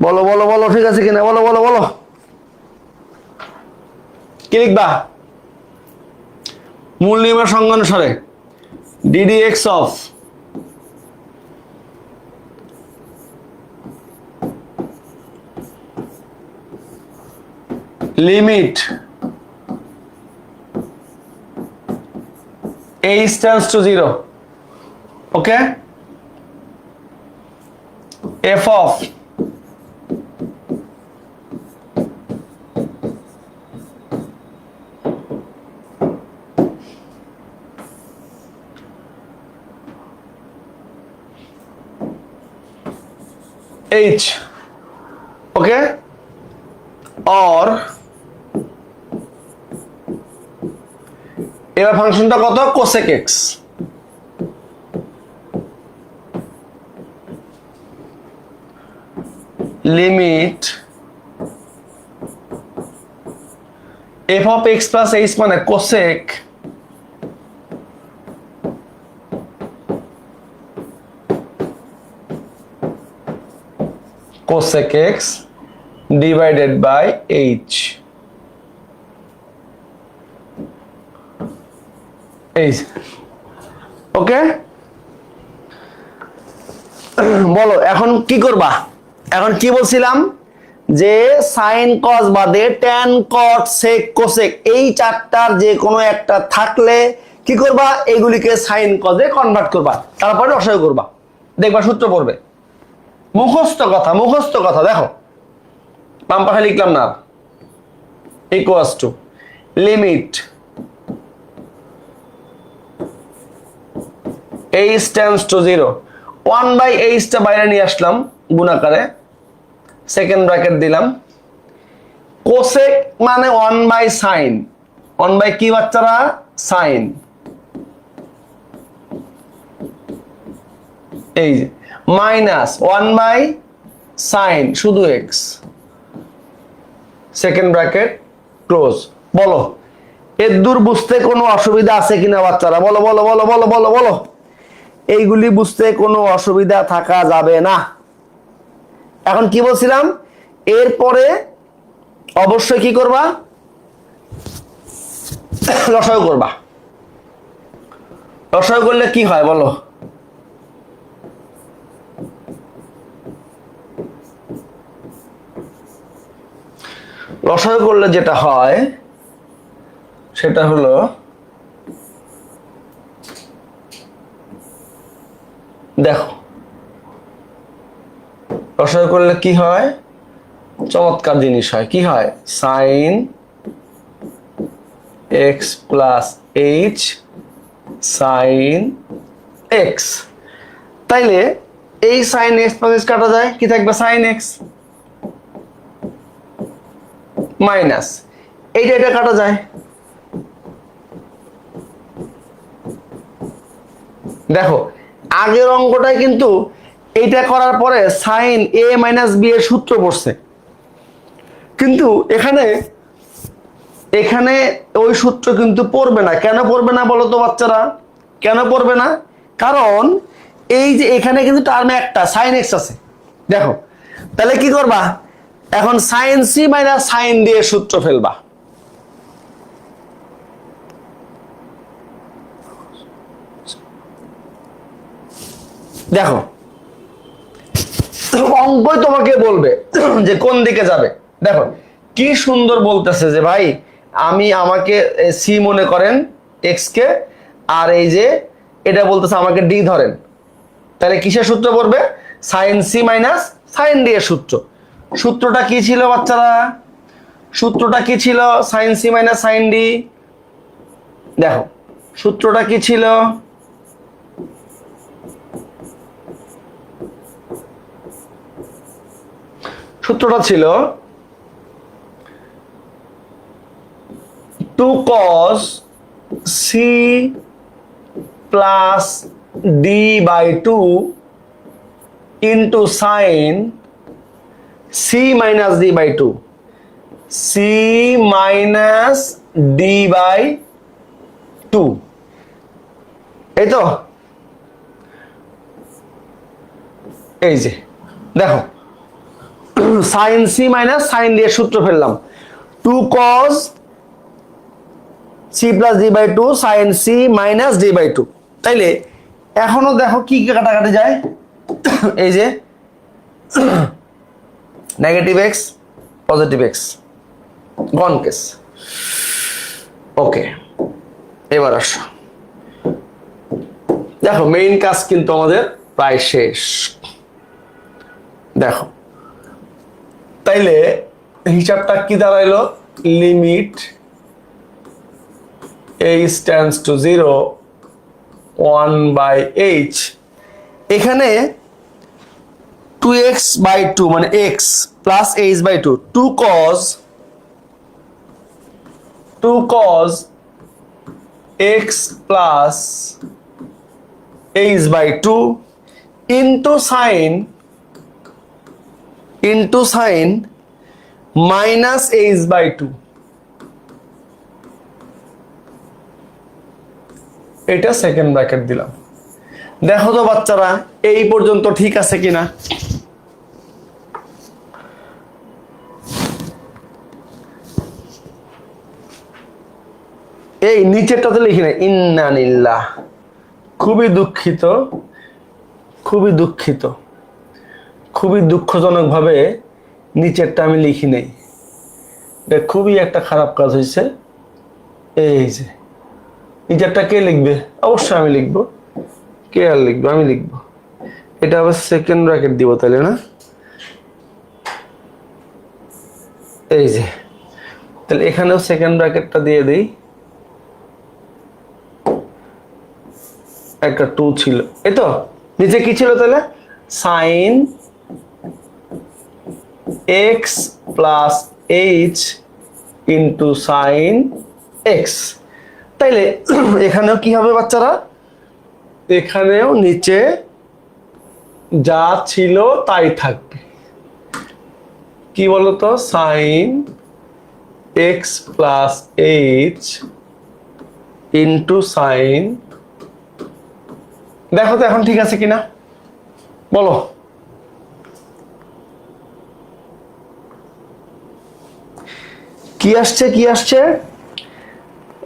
বলো বলো বলো, ঠিক আছে কিনা বলো বলো বলো, কি লিখবা? মূল নিয়মের সংজ্ঞা অনুসারে DD x of limit h tends to 0, okay, f of h, okay, or এবার ফাংশনটা কত? Cosec x, limit f of x plus h মানে cosec cosec x divided by h, okay. বলো এখন কি করবা? এখন কি বলছিলাম যে সাইন কস বাদে ট্যান কট সেক কোসেক এই চারটার যে কোনো একটা থাকলে কি করবা? এগুলিকে সাইন কসে কনভার্ট করবা, তারপরে রসায়ন করবা, দেখবা সূত্র পড়বে। মুখস্থ কথা, মুখস্থ কথা। দেখো বাম পাশে লিখলাম না, equals to limit h tends to 0, 1/h টা বাইরে নিয়ে আসলাম গুণাকারে, সেকেন্ড ব্র্যাকেট দিলাম, কোসেক মানে 1/sin, 1/ কি বাচ্চারা? সাইন, এই যে মাইনাস 1/sin শুধু x, সেকেন্ড ব্র্যাকেট ক্লোজ। বলো এর দূর বুঝতে কোনো অসুবিধা আছে কিনা বাচ্চারা? বলো বলো বলো বলো বলো বলো, এইগুলি বুঝতে কোনো অসুবিধা থাকা যাবে না। এখন কি বলছিলাম? এরপরে অবশ্যই কি করবা? রসায়ন করবা। রসায়ন করলে কি হয় বলো? রসায়ন করলে যেটা হয় সেটা হলো দেখো, রসায়ন করলে কি হয়? চমৎকার জিনিস হয়। কি হয়? Sine x plus h sine x. তাইলে এই সাইন এক্স প্লাস এইচ কাটা যায়, কি থাকবে? সাইন এক্স মাইনাস এইটা, এটা কাটা যায়। দেখো আগের অঙ্কটায় কিন্তু এইটা করার পরে সাইন এ মাইনাস বি এর সূত্র পড়ছে, কিন্তু এখানে এখানে ওই সূত্র কিন্তু পড়বে না। কেন পড়বে না বলো তো বাচ্চারা? কেন পড়বে না? কারণ এই যে এখানে কিন্তু টার্মে একটা সাইন এক্স আছে। দেখো তাহলে কি করবা? এখন সাইন সি মাইনাস সাইন দিয়ে সূত্র ফেলবা। দেখো অঙ্কই তোমাকে বলবে যে কোন দিকে যাবে। দেখো কি সুন্দর বলতেছে যে ভাই আমাকে সি মনে করেন এক্স কে, আর এই যে এটা বলতেছে আমাকে ডি ধরেন, তাহলে কিসের সূত্র পড়বে? Sine C minus sine D এর সূত্র। সূত্রটা কি ছিল বাচ্চারা? সূত্রটা কি ছিল? Sine C minus sine d. দেখো সূত্রটা কি ছিল? সূত্রটা ছিল 2 cos c plus d by 2 into sine C minus d by 2, c minus d by 2, এই তো। এই যে দেখো sine C minus sine D এর সূত্র ফেললাম, 2 cos c plus d by 2 sine C minus d by 2। তাইলে এখনো দেখো কি কাটাকাটি যায়, এই যে negative x positive x, gone case. Okay, এবার আসো, দেখো মেইন কাজ কিন্তু আমাদের প্রায় শেষ। দেখো তাইলে হিসাবটা কি দাঁড়াইলো? Limit h tends to 0 1/h, এখানে 2x by 2 মানে x plus h by 2, 2 cos x plus h by 2 into sin minus h by 2। এটা সেকেন্ড ব্র্যাকেট দিলাম। দেখো তো বাচ্চারা এই পর্যন্ত ঠিক আছে কিনা? এই নিচেরটাতে লিখি না ইন্না লিল্লাহ, খুবই দুঃখিত, খুবই দুঃখিত, খুবই দুঃখজনক ভাবে নিচেরটা আমি লিখি নাই। এটা খুবই একটা খারাপ কাজ হয়েছে। এই যে নিচেরটা কে লিখবে? অবশ্যই আমি লিখবো। কে আর লিখবো? আমি লিখবো। এটা আবার সেকেন্ড ব্র্যাকেট দিব তাহলে না? এই যে তাহলে এখানেও সেকেন্ড ব্র্যাকেটটা দিয়ে দিই। একটা 2 ছিল, এই তো। নিচে কি ছিল তাহলে? Sine x plus h into sine x. তাইলে এখানেও কি হবে বাচ্চারা? এখানেও নিচে যা ছিল তাই থাকবে। কি বলতো? Sine x plus h into sine. দেখো তো এখন ঠিক আছে কিনা বলো। কি আসছে? কি আসছে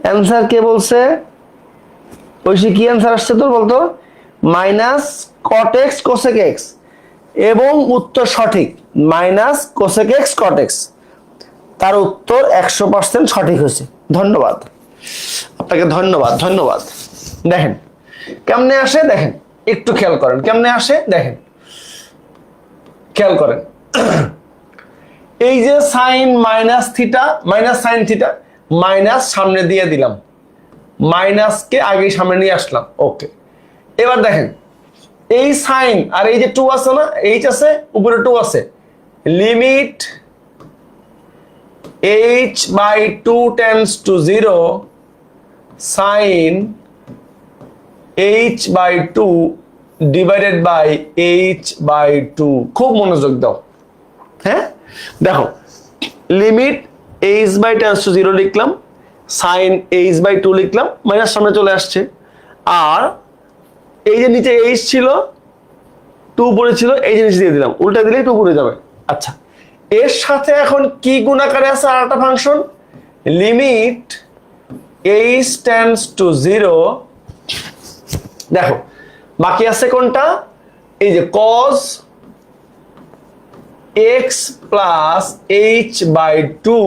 অ্যান্সার? কে বলছে? ঐশী কি অ্যান্সার আসছে তোর বলতো? Minus cot x cosec x, এবং উত্তর সঠিক, minus cosec x cot x. তার উত্তর 100% সঠিক হয়েছে। ধন্যবাদ আপনাকে, ধন্যবাদ ধন্যবাদ। দেখেন কেমনে আসে, দেখেন একটু খেয়াল করেন কেমনে আসে, দেখেন খেয়াল করেন। এই যে sine minus theta minus sine theta, minus সামনে দিয়ে দিলাম, মাইনাসকে আগে সামনে নিয়ে আসলাম। ওকে, এবার দেখেন এই সাইন আর এই যে 2 আছে না, এইচ আছে উপরে 2 আছে, limit h by 2 tends to 0 sin h by 2 divided by h by 2। খুব মনোযোগ দাও। হ্যাঁ দেখো limit h by tends to 0 লিখলাম, সাইন h by 2 লিখলাম, মাইনাস সামনে চলে আসছে। আর এই যে নিচে h ছিল 2 উপরে ছিল, এই জিনিস দিয়ে দিলাম, উল্টা দিলেই 2 উপরে যাবে। আচ্ছা, এর সাথে এখন কি গুণাকারে আছে আর একটা function, limit h tends to 0। দেখো বাকি আছে কোনটা? এই যে cos x plus h by two.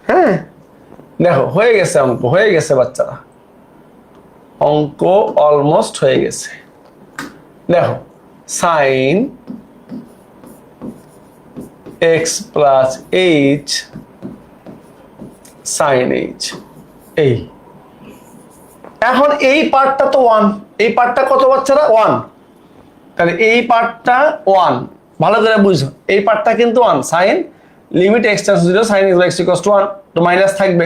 হ্যাঁ, দেখো হয়ে গেছে, অঙ্ক হয়ে গেছে বাচ্চারা, অঙ্ক অলমোস্ট হয়ে গেছে। দেখো sine x plus h sine h, এই এখন এই পার্টটা তো 1, এই পার্টটা কত বাচ্চারা 1, তাহলে এই পার্টটা 1, ভালো করে বুঝো, এই পার্টটা কিন্তু 1, sine limit x tends to 0 sine x by x equals to 1, তো মাইনাস থাকবে।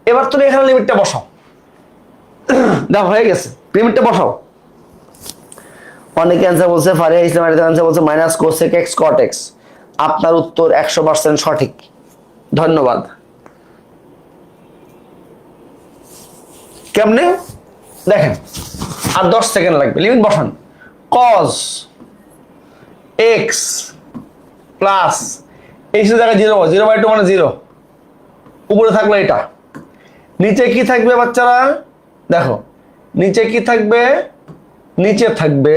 এবার তুমি এখানে লিমিটটা বসাও, দেখো হয়ে গেছে, লিমিটটা বসাও। অনেকে অ্যান্সার বলছে, ফারিয়া ইসলাম অ্যান্সার বলছে minus cosec x cot x. আপনার উত্তর 100% সঠিক, ধন্যবাদ। কেমনে দেখেন, আর 10 সেকেন্ড লাগবে, লিমিট বসান। কজ এক্স প্লাস এক্স এর জায়গায় 0/2 মানে 0, উপরে থাকলো এটা, নিচে কি থাকবে বাচ্চারা দেখো, নিচে কি থাকবে, নিচে থাকবে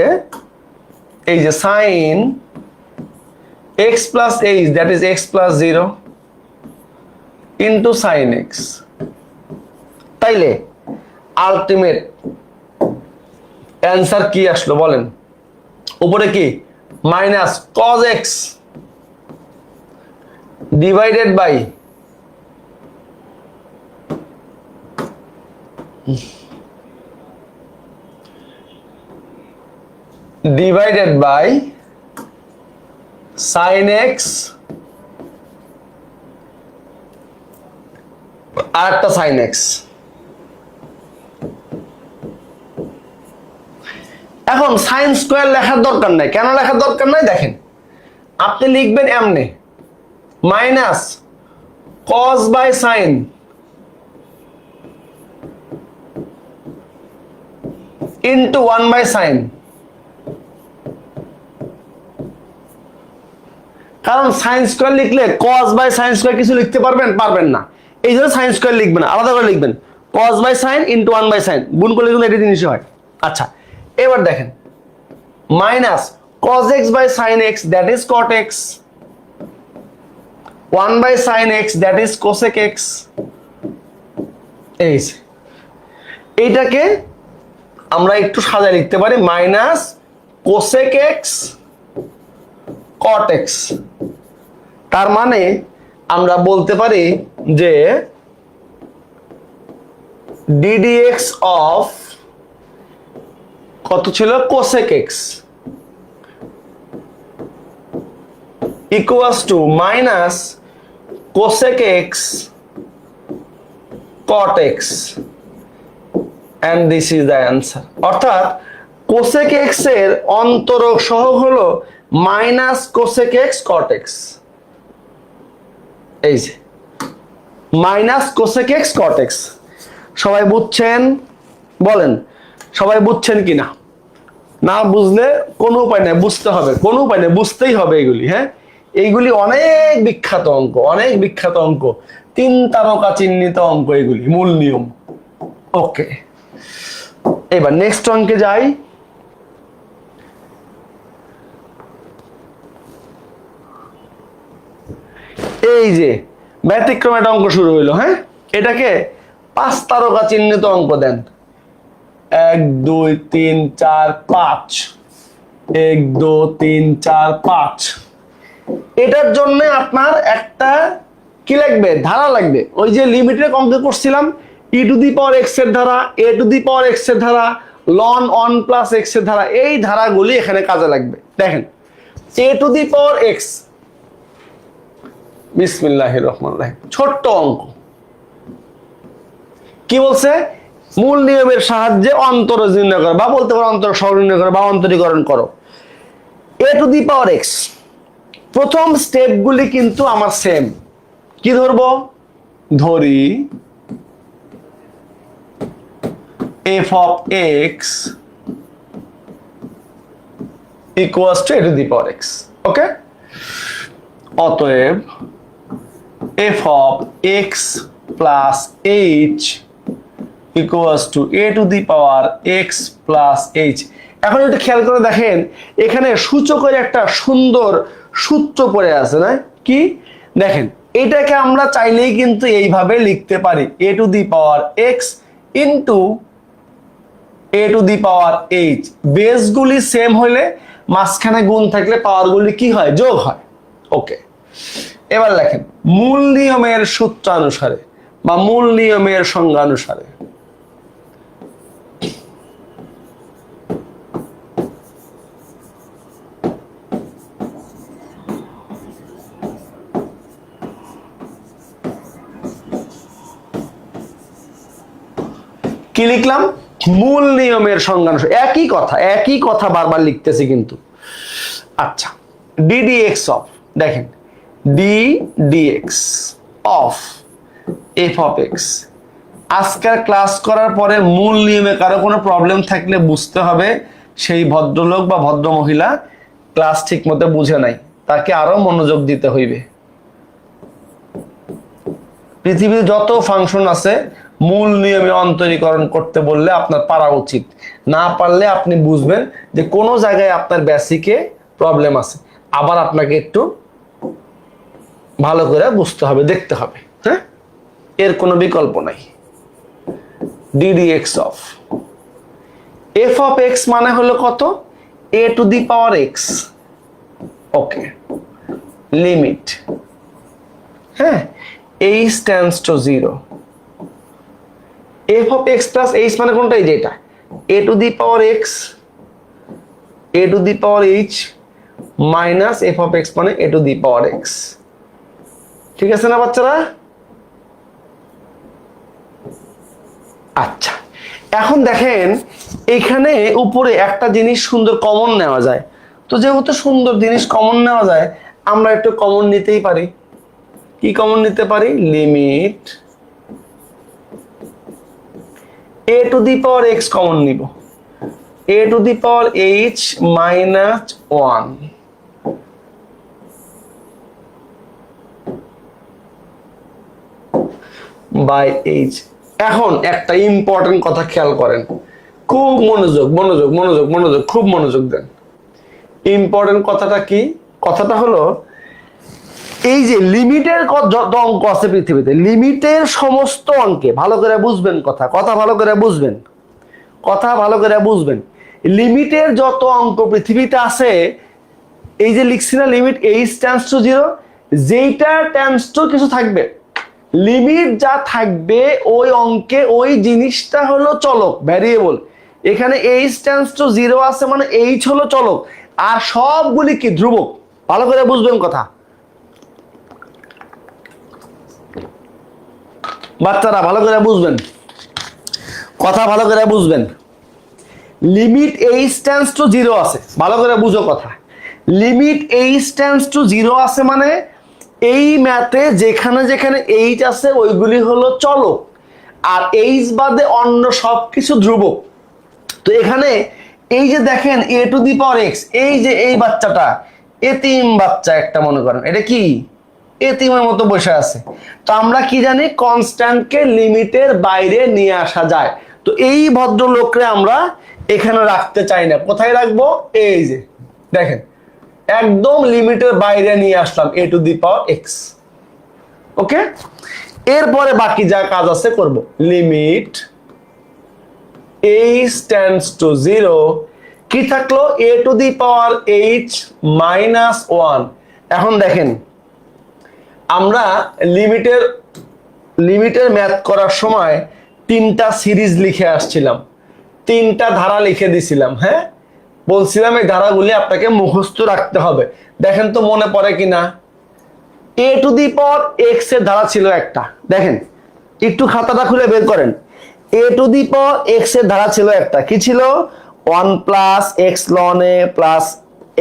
এই যে sine x plus h, that is x plus 0 into sine x. তাইলে আলটিমেট অ্যান্সার কি আসলো বলেন? উপরে কি minus cos x divided by sin x আর একটা sin x। এখন সাইন স্কোয়ার লেখার দরকার নাই, কেন লেখার দরকার নাই দেখেন, আপনি লিখবেন এমনি minus cos by sine into 1/sin, কারণ সাইন স্কোয়ার লিখলে কজ বাই সাইন স্কোয়ার কিছু লিখতে পারবেন না, এই জন্য সাইন স্কোয়ার লিখবেন, আলাদা করে লিখবেন cause by sine into 1/sin, গুণ করলে কিন্তু এটি জিনিসই হয়। আচ্ছা এবার দেখেন minus cos x by sin x that is cot x, 1/sin x that is cosec x, এইটাকে আমরা একটু সাজায় লিখতে পারি minus cosec x cot x। তার মানে আমরা বলতে পারি যে ddx of কত ছিল cosec x equals to minus cosec x cot x and this is the answer। অর্থাৎ cosec x এর অন্তরক সহগ হলো minus cosec x cot x, এই যে minus cosec x cot x। সবাই বুঝছেন বলেন, সবাই বুঝছেন কিনা? না বুঝলে কোনো উপায় নেই, বুঝতে হবে, কোনো উপায় নেই, বুঝতেই হবে এগুলি। হ্যাঁ, এইগুলি অনেক বিখ্যাত অঙ্ক, অনেক বিখ্যাত অঙ্ক, 3 তারকা চিহ্নিত অঙ্ক, এগুলি মূল নিয়ম। ওকে, এবার নেক্সট অঙ্কে যাই। এই যে ব্যতিক্রম একটা অঙ্ক শুরু হইলো। হ্যাঁ, এটাকে 5 তারকা চিহ্নিত অঙ্ক দেন, 1 2 3 4 5, 1 2 3 4 5। এটার জন্য আপনার একটা কি লাগবে, ধারা লাগবে। ওই যে লিমিটের কমপ্লিট করছিলাম, e two the power x এর ধারা, a to the power x এর ধারা, ln 1 প্লাস x এর ধারা, এই ধারাগুলি এখানে কাজে লাগবে। দেখেন a to the power x, বিসমিল্লাহির রহমানির রহিম, ছোট্ট অঙ্ক। কি বলছে? মূল নিয়মের সাহায্যে অন্তরজ নির্ণয় করো, বা বলতে পারো অন্তর সহগ নির্ণয় করো বা অন্তরীকরণ করো। a to the power x, প্রথম স্টেপগুলি কিন্তু আমার সেম। কি ধরবো? ধরি f of x equals to a to the power x। ওকে, অতএব f of x plus h equals to a to the power x plus h। এখন একটু খেয়াল করে দেখেন, এখানে সূচকের একটা সুন্দর সূত্র পড়ে আছে না কি দেখেন এটাকে আমরা চাইলেই কিন্তু এইভাবে লিখতে পারি a to the power x into a to the power h বেসগুলি সেম হইলে মাঝখানে গুণ থাকলে পাওয়ারগুলি কি হয় যোগ হয় ওকে এবার লেখেন মূল নিয়মের সূত্রানুসারে বা মূল নিয়মের সংজ্ঞানুসারে কি লিখলাম মূল নিয়মের সংজ্ঞানুসারে একই কথা বারবার লিখতেছি কিন্তু আচ্ছা ddx অফ দেখেন ddx of f of x আজকের ক্লাস করার পরে মূল নিয়মে কারো কোনো প্রবলেম থাকলে বুঝতে হবে সেই ভদ্রলোক বা ভদ্র মহিলা ক্লাস ঠিকমতো বুঝে নাই তাকে আরো মনোযোগ দিতে হইবে পৃথিবীর যত ফাংশন আছে মূল নিয়মে অন্তরীকরণ করতে বললে আপনার পারা উচিত না পারলে আপনি বুঝবেন যে কোন জায়গায় আপনার বেসিকে প্রবলেম আছে আবার আপনাকে একটু ভালো করে বুঝতে হবে দেখতে হবে হ্যাঁ এর কোনো বিকল্প নাই ddx of f of x মানে হলো কত a to the power x okay limit হ্যাঁ h tends to 0 f of x plus h মানে কোনটা এই যে এটা a to the power x a to the power h minus f of x মানে a to the power x ঠিক আছে না বাচ্চারা আচ্ছা এখন দেখেন এখানে উপরে একটা জিনিস সুন্দর কমন নেওয়া যায় তো যেহেতু সুন্দর জিনিস কমন নেওয়া যায় আমরা একটু কমন নিতেই পারি কি কমন নিতে পারি limit a to the power x common নিব a to the power h minus 1 by h এখন একটা ইম্পর্টেন্ট কথা খেয়াল করেন খুব মনোযোগ খুব মনোযোগ দেন ইম্পর্টেন্ট কথাটা কি কথাটা হলো এই যে লিমিটের যত অঙ্ক আছে পৃথিবীতে লিমিটের সমস্ত অঙ্কে ভালো করে বুঝবেন কথা ভালো করে বুঝবেন লিমিটের যত অঙ্ক পৃথিবীতে আছে এই যে লিখছি না লিমিট h tends to 0 যেটা tends to কিছু থাকবে লিমিট যা থাকবে ওই অঙ্কে ওই জিনিসটা হলো চলক ভ্যারিয়েবল এখানে h tends to 0 আছে মানে h হলো চলক আর সবগুলি কি ধ্রুবক ভালো করে বুঝবেন বাচ্চারা ভালো করে বুঝবেন ভালো করে বুঝবেন লিমিট h tends to 0 আছে ভালো করে বুঝো কথা লিমিট h tends to 0 আছে মানে এই ম্যাথে যেখানে h আছে ওইগুলি হলো চলক আর h বাদে অন্য সবকিছু ধ্রুবক তো এখানে এই যে দেখেন a to the power x এই যে এই বাচ্চাটা এতিম বাচ্চা একটা মনে করেন এটা কি এতিমের মতো বসে আছে তো আমরা কি জানি কনস্ট্যান্টকে লিমিটের বাইরে নিয়ে আসা যায় তো এই ভদ্রলোককে আমরা এখানে রাখতে চাই না কোথায় রাখবো এই যে দেখেন একদম লিমিটের বাইরে নিয়ে আসলাম a to the power x ওকে এরপরে বাকি যা কাজ আছে করব লিমিট h tends to 0 কি থাকলো a to the power h minus 1 এখন দেখেন আমরা লিমিটের ম্যাথ করার সময় তিনটা সিরিজ লিখে আসছিলাম তিনটা ধারা লিখে দিছিলাম হ্যাঁ বলছিলাম এই ধারাগুলি আপনাকে মুখস্থ রাখতে হবে দেখেন তো মনে পড়ে কিনা a to the power x এর ধারা ছিল একটা দেখেন একটু খাতাটা খুলে বের করেন a to the power x এর ধারা ছিল একটা কি ছিল 1 plus x ln a plus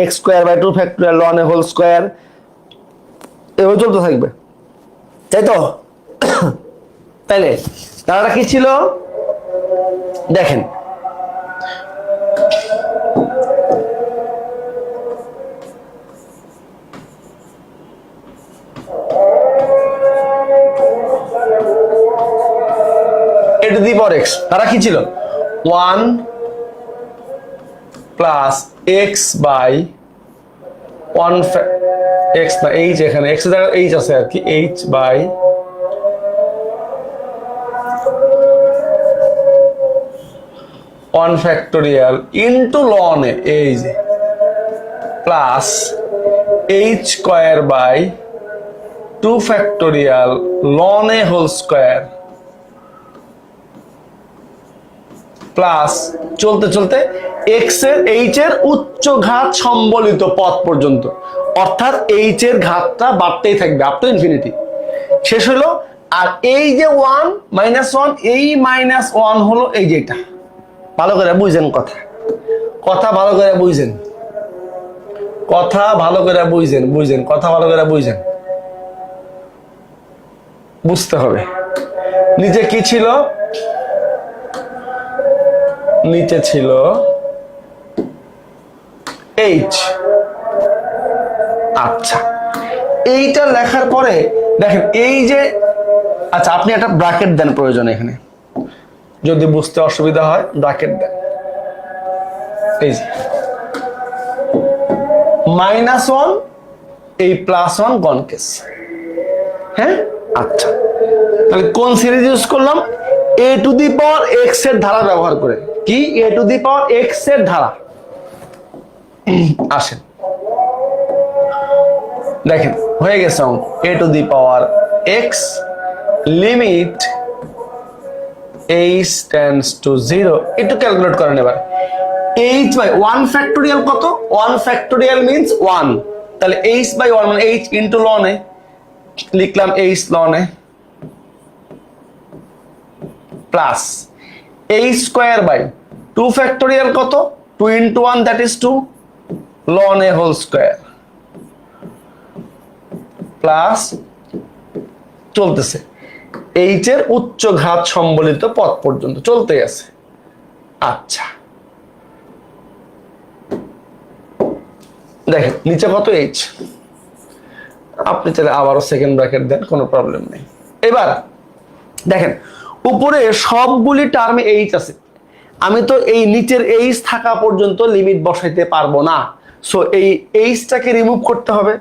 x square by 2 factorial ln a whole square এভাবে চলতে থাকবে তাই তো তাইলে ধারাটা কি ছিল দেখেন a to the power x ধারা কি ছিল 1 প্লাস x বাই 1 এক্স না এইচ, এখানে এক্স এর জায়গায় এইচ আছে আর কি, h by one factorial into ln a, এই যে plus h square by two factorial ln a whole square plus চলতে চলতে এক্স এর এইচ এর উচ্চ ঘাত সম্বলিত পদ পর্যন্ত, অর্থাৎ এইচ এর ঘাতটা বাড়তেই থাকবে আপ টু ইনফিনিটি। শেষ হলো। আর এই যে ওয়ান মাইনাস ওয়ান, এই মাইনাস ওয়ান হলো এই যে এটা। ভালো করে বুঝেন কথা, কথা ভালো করে বুঝেন, কথা ভালো করে বুঝেন, বুঝেন কথা ভালো করে বুঝেন, বুঝতে হবে। নিচে কি ছিল? নিচে ছিল এইচ। আচ্ছা, এইটা লেখার পরে দেখেন এই যে, আচ্ছা আপনি একটা ব্র্যাকেট দেন প্রয়োজন এখানে, যদি বুঝতে অসুবিধা হয় ব্র্যাকেট দেন। এই যে মাইনাস ওয়ান, এই প্লাস ওয়ান গন কেস। হ্যাঁ, আচ্ছা তাহলে কোন সিরিজ ইউজ করলাম? এ টু দি পাওয়ার এক্স এর ধারা ব্যবহার করে। কি? এ টু দি পাওয়ার এক্স এর ধারা। আসেন দেখেন হয়ে গেছে অঙ্ক। A to the power x limit h tends to zero. একটু ক্যালকুলেট করেন এবার। এইচ বাই ওয়ান ফ্যাক্টোরিয়াল কত? ওয়ান ফ্যাক্টোরিয়াল মিনস ওয়ান, তাহলে এইচ বাই ওয়ান মানে এইচ ইন্টু লন এ, লিখলাম h ln a plus h square by two factorial কত? Two into one that is two, ln a whole square plus চলতেছে h এর উচ্চ ঘাত সম্বলিত পদ পর্যন্ত চলতে আছে। আচ্ছা দেখেন নিচে কত? এইচ। আপনি চাইলে আবারও সেকেন্ড ব্র্যাকেট দেন, কোনো প্রবলেম নেই। এবার দেখেন উপরে সবগুলি টার্মে এইচ আছে, আমি তো এই নিচের এইচ থাকা পর্যন্ত লিমিট বসাইতে পারবো না, সো এই এইচটাকে রিমুভ করতে হবে।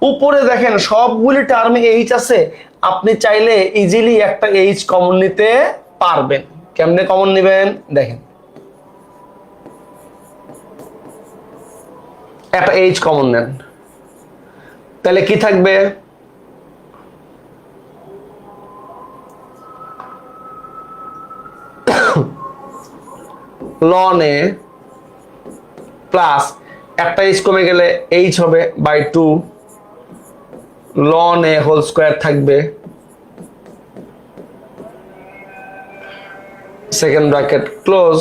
উপরে দেখেন সবগুলি টার্মে এইচ আছে, আপনি চাইলে ইজিলি একটা এইচ কমন নিতে পারবেন। কেমনে কমন নেবেন দেখেন, একটা এইচ কমন নেন, তাহলে কি থাকবে? লন এ প্লাস একটা এইচ কমে গেলে এইচ হবে by two, ln a whole square থাকবে, সেকেন্ড ব্র্যাকেট ক্লোজ,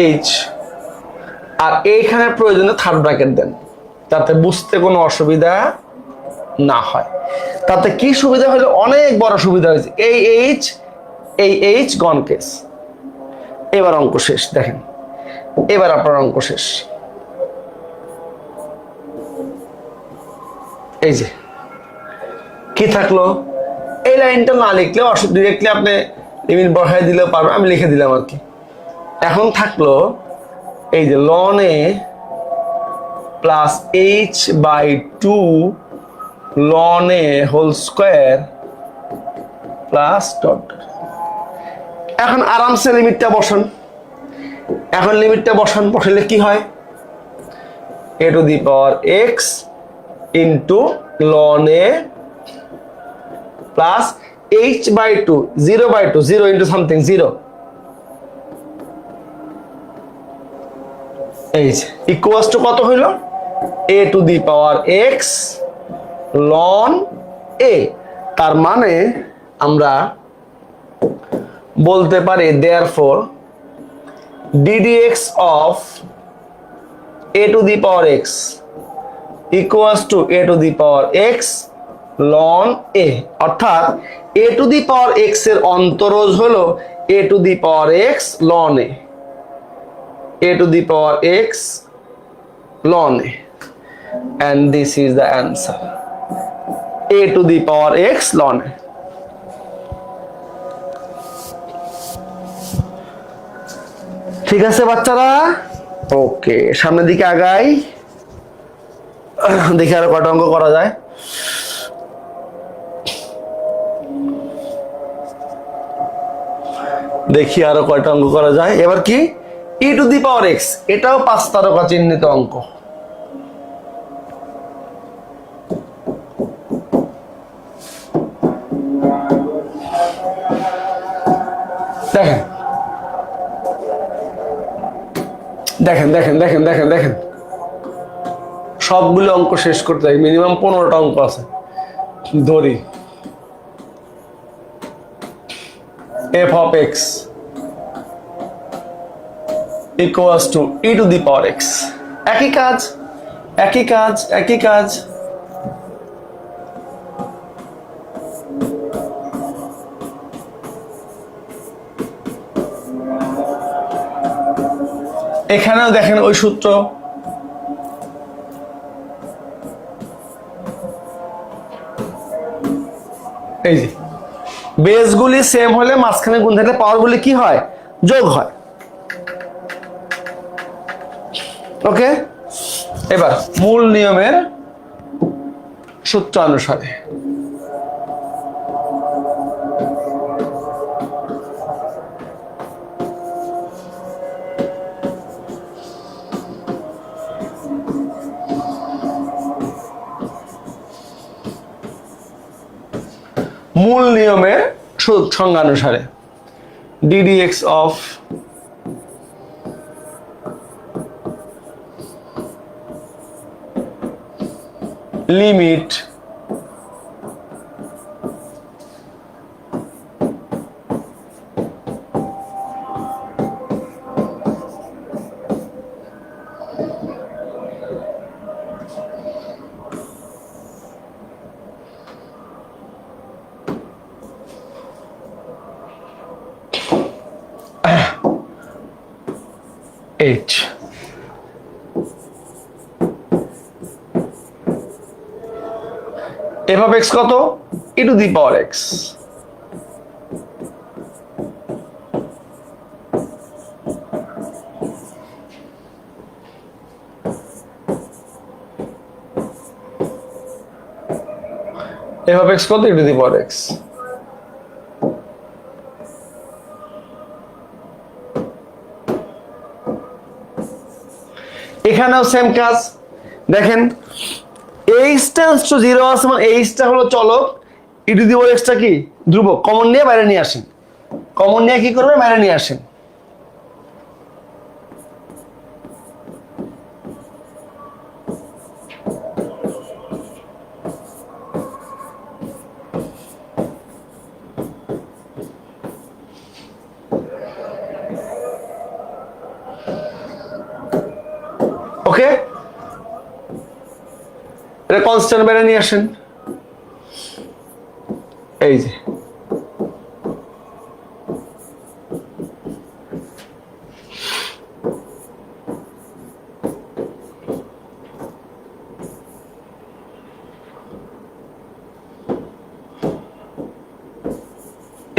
এইচ। আর এইখানে প্রয়োজনে থার্ড ব্র্যাকেট দেন, যাতে বুঝতে কোনো অসুবিধা না হয়। তাতে কি সুবিধা হলো? অনেক বড় সুবিধা হয়েছে। এই এইচ গন কেস। এবার অঙ্ক শেষ। দেখেন এবার আপনার অঙ্ক শেষ। এই যে কি থাকলো? এই লাইনটা না লিখলে ডিরেক্টলি আপনি লিমিট বসাই দিলেও পারবেন, আমি লিখে দিলাম আর কি। এখন থাকলো এই যে ln a plus h by two ln a whole square plus dot. এখন আরামসে লিমিটটা বসান। এখন লিমিটটা বসান, বসালে কি হয়? A to the power x into ln a plus h by two, zero by two, zero into something zero, h equals to কত হইল? A to the power x ln a. তার মানে আমরা বলতে পারি therefore ddx of a to the power x equals to a to the power x ln a, অর্থাৎ a to the power x এর অন্তরজ হলো a to the power x ln a, a to the power x ln a, and this is the answer, a to the power x ln a। ঠিক আছে বাচ্চারা, ওকে সামনের দিকে আগাই, দেখি আরো কটা অঙ্ক করা যায়। দেখি আরো কয়টা অঙ্ক করা যায়। এবার কি ই টু দি পাওয়ার এক্স, এটাও 5 তারকা চিহ্নিত অঙ্ক। দেখেন দেখেন দেখেন দেখেন দেখেন দেখেন, সবগুলো অঙ্ক শেষ করতে হয়, মিনিমাম 15টা অঙ্ক আছে। ধরি f of x equals to e to the power x, একই কাজ একই কাজ একই কাজ। এখানেও দেখেন ওই সূত্র, এই যে বেসগুলি সেম হলে মাঝখানে গুণ থাকলে পাওয়ারগুলি কি হয়, যোগ হয়। ওকে, এবার মূল নিয়মের সূত্র অনুসারে মূল নিয়মের সংজ্ঞা অনুসারে ddx of limit h f of x কত, e to the power x, f of x কত, e to the power x। এখানেও সেম কাজ, দেখেন h টেন্ডস টু 0 আছে মানে h টা হলো চলক, e two the power x টা কি ধ্রুবক। কমন নিয়ে বাইরে নিয়ে আসেন, কমন নিয়ে কি করবেন, বাইরে নিয়ে আসেন। ওকে, এটা কনস্ট্যান্ট বাইরে নিয়ে আসেন, এই যে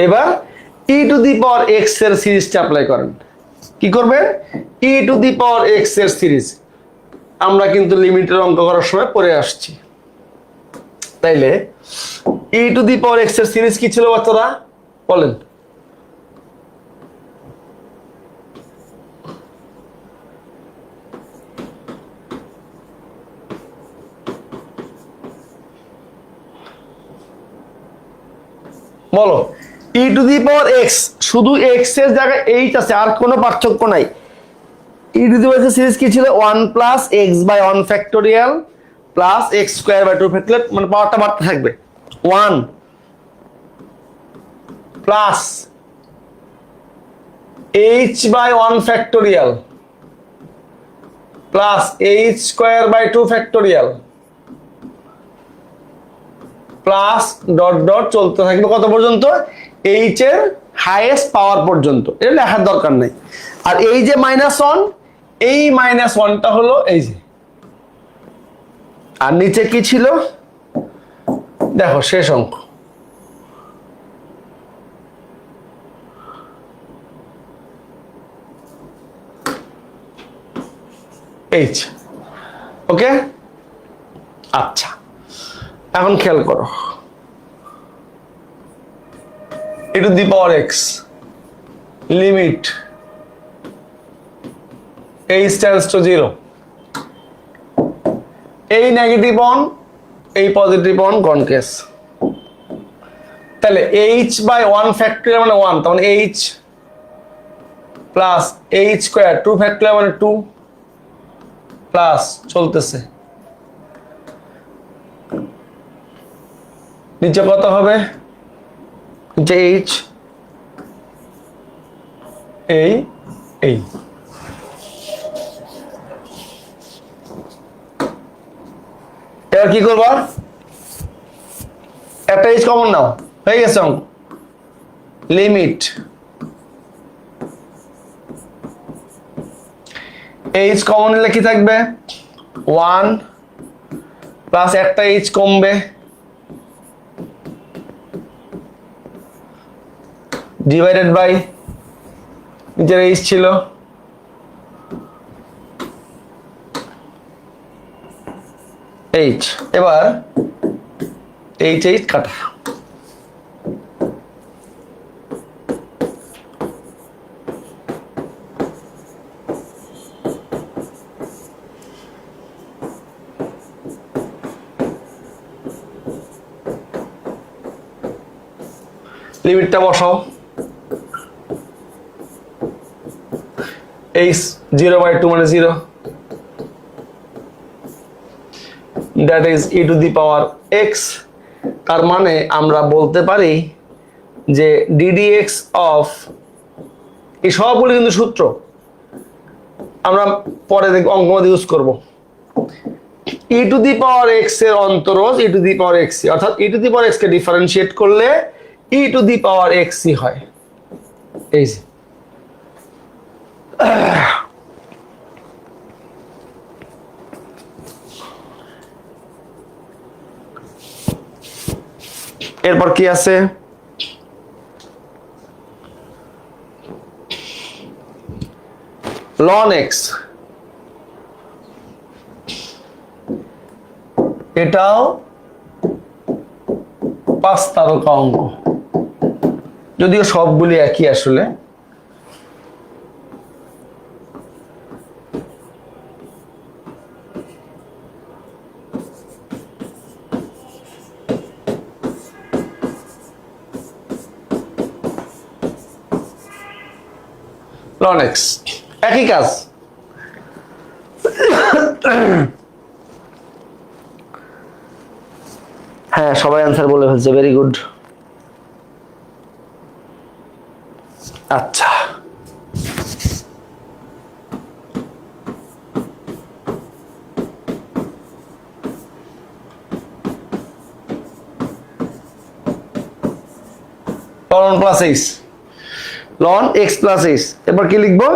এবার ই টু দি পাওয়ার এক্স এর সিরিজটা অ্যাপ্লাই করেন। কি করবেন, e to the power x এর সিরিজ আমরা কিন্তু লিমিটের অঙ্ক করার সময় পড়ে আসছি। তাইলে e to the power x এর সিরিজ কি ছিল বাচ্চারা বলেন, বলো। E to the power x, শুধু এক্স এর জায়গায় এইট আছে, আর কোনো পার্থক্য নাই। E to the power x series কি ছিল, 1 plus x by 1 factorial plus x square by 2 factorial, মানে পাওয়ারটা বাড়তে থাকবে। 1 plus h by 1 factorial plus h square by 2 factorial plus dot dot চলতে থাকবে কত পর্যন্ত, এইচ এর হাইয়েস্ট পাওয়ার পর্যন্ত। এটা লেখার দরকার নেই। আর এই যে -1, এই -1টা হলো এই যে, আর নিচে কি ছিল দেখো শেষ অঙ্ক। এইচ। ওকে, আচ্ছা এখন খেয়াল করো, e to the power x limit h tends to 0, এই নেগেটিভ অন এই পজিটিভ অন কনকেস, তাহলে h বাই 1 ফ্যাক্টরিয়াল মানে 1, তার মানে h plus h square 2 factorial মানে 2 প্লাস চলতেছে, নিচে কত হবে, নিচে h এই এবার কি করবো, একটা h কমন নাও, হয়ে গেছে অঙ্ক, লিমিট h কমন নিলে কি থাকবে 1 প্লাস একটা h কমবে ডিভাইডেড বাই নিচের h ছিল h, এবার h কাটা, লিমিটটা বসাও, h 0/2 মানে 0, that is e to the power x, তার মানে আমরা বলতে পারি যে ddx অফ, এই সবগুলো কিন্তু সূত্র আমরা পরে অঙ্ক ইউজ করব, e to the power x এর অন্তরজ e to the power x, অর্থাৎ e to the power x কে ডিফারেন্সিয়েট করলে e to the power x হয়, এই যে এরপর কি আছে, ln x, এটাও 5 তারকা অঙ্ক, যদিও সবগুলি একই আসলে, ln x একই কাজ, হ্যাঁ সবাই অ্যান্সার বলে ফেলছে, ভেরি গুড। আচ্ছা ln plus h, ln x plus h, এবার কি লিখবো,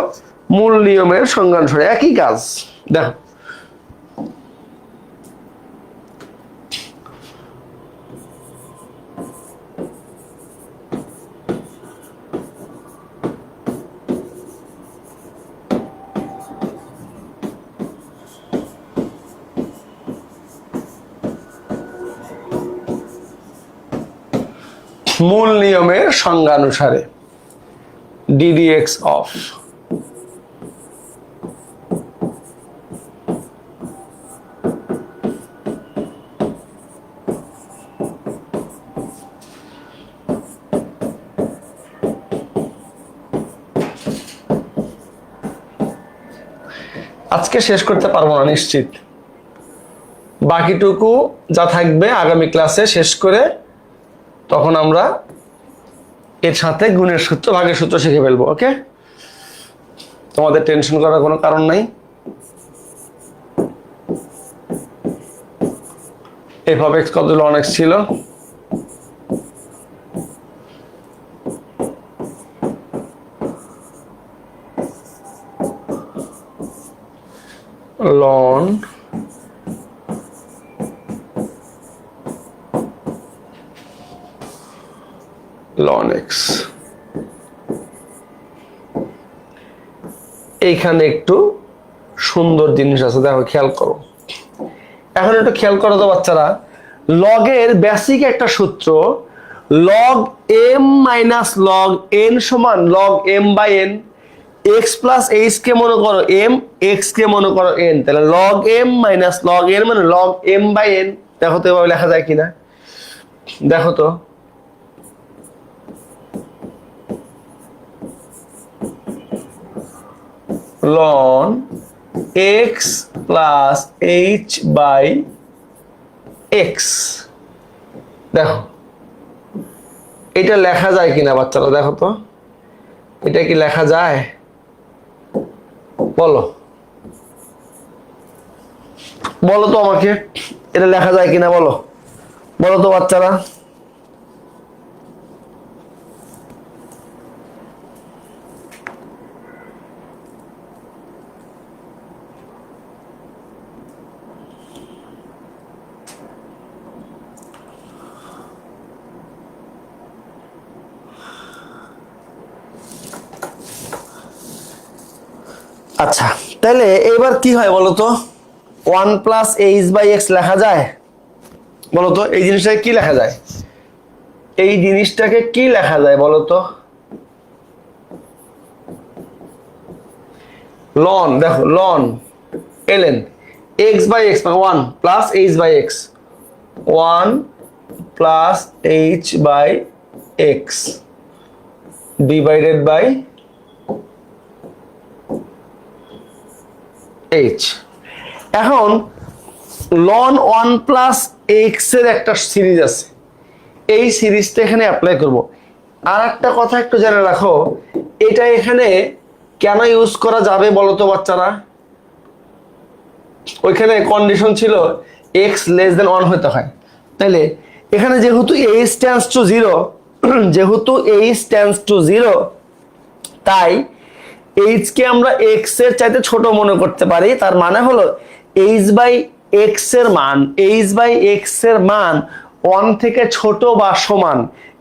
মূল নিয়মের সংজ্ঞানুসারে, একই কাজ, দেখো মূল নিয়মের সংজ্ঞানুসারে ddx অফ, আজকে শেষ করতে পারবো না নিশ্চিত, বাকিটুকু যা থাকবে আগামী ক্লাসে শেষ করে তখন আমরা এর সাথে গুণের সূত্র ভাগের সূত্র শিখে ফেলবো। ওকে, তোমাদের টেনশন করার কোনো কারণ নাই। f of x কত ln x ছিল, ln x, এইখানে একটু সুন্দর জিনিস আছে, দেখো খেয়াল করো। এখন একটু খেয়াল করো তো বাচ্চারা, লগের বেসিক একটা সূত্র, log m minus log n সমান log m by n. X plus H কে মনে করো এম, এক্স কে মনে করো এন, তাহলে log m minus log n মানে লগ এম বাই এন। দেখো তো এভাবে লেখা যায় কিনা, দেখো তো। Ln x plus h by x, দেখো এটা লেখা যায় কিনা বাচ্চারা, দেখো তো এটা কি লেখা যায়, বলো বলো তো আমাকে, এটা লেখা যায় কিনা বলো, বলো তো বাচ্চারা। আচ্ছা তাহলে এবার কি হয় বলো তো, 1 প্লাস এইচ বাই এক্স লেখা যায়, বলো তো এই জিনিসটাকে কি লেখা যায়, এই জিনিসটাকে কি লেখা যায় বলো তো। লন, দেখো ln ln x by x মানে 1 plus h by x, 1 plus h by x divided by h. এখন লন 1 প্লাস এক্স এর একটা সিরিজ আছে, এই সিরিজটা এখানে অ্যাপ্লাই করব। আর একটা কথা একটু জেনে রাখো, এটা এখানে কেন ইউজ করা যাবে বলো তো বাচ্চারা, ওইখানে কন্ডিশন ছিল এক্স লেস দেন 1 হতে হয়, তাইলে এখানে যেহেতু এইচ টেন্ডস টু 0, যেহেতু এইচ টেন্ডস টু 0, তাই এইচ কে আমরা এক্স এর চাইতে ছোট মনে করতে পারি। তার মানে হলো এইচ বাই এক্স এর মান, এইচ বাই এক্স এর মান 1 থেকে ছোট বা সমান,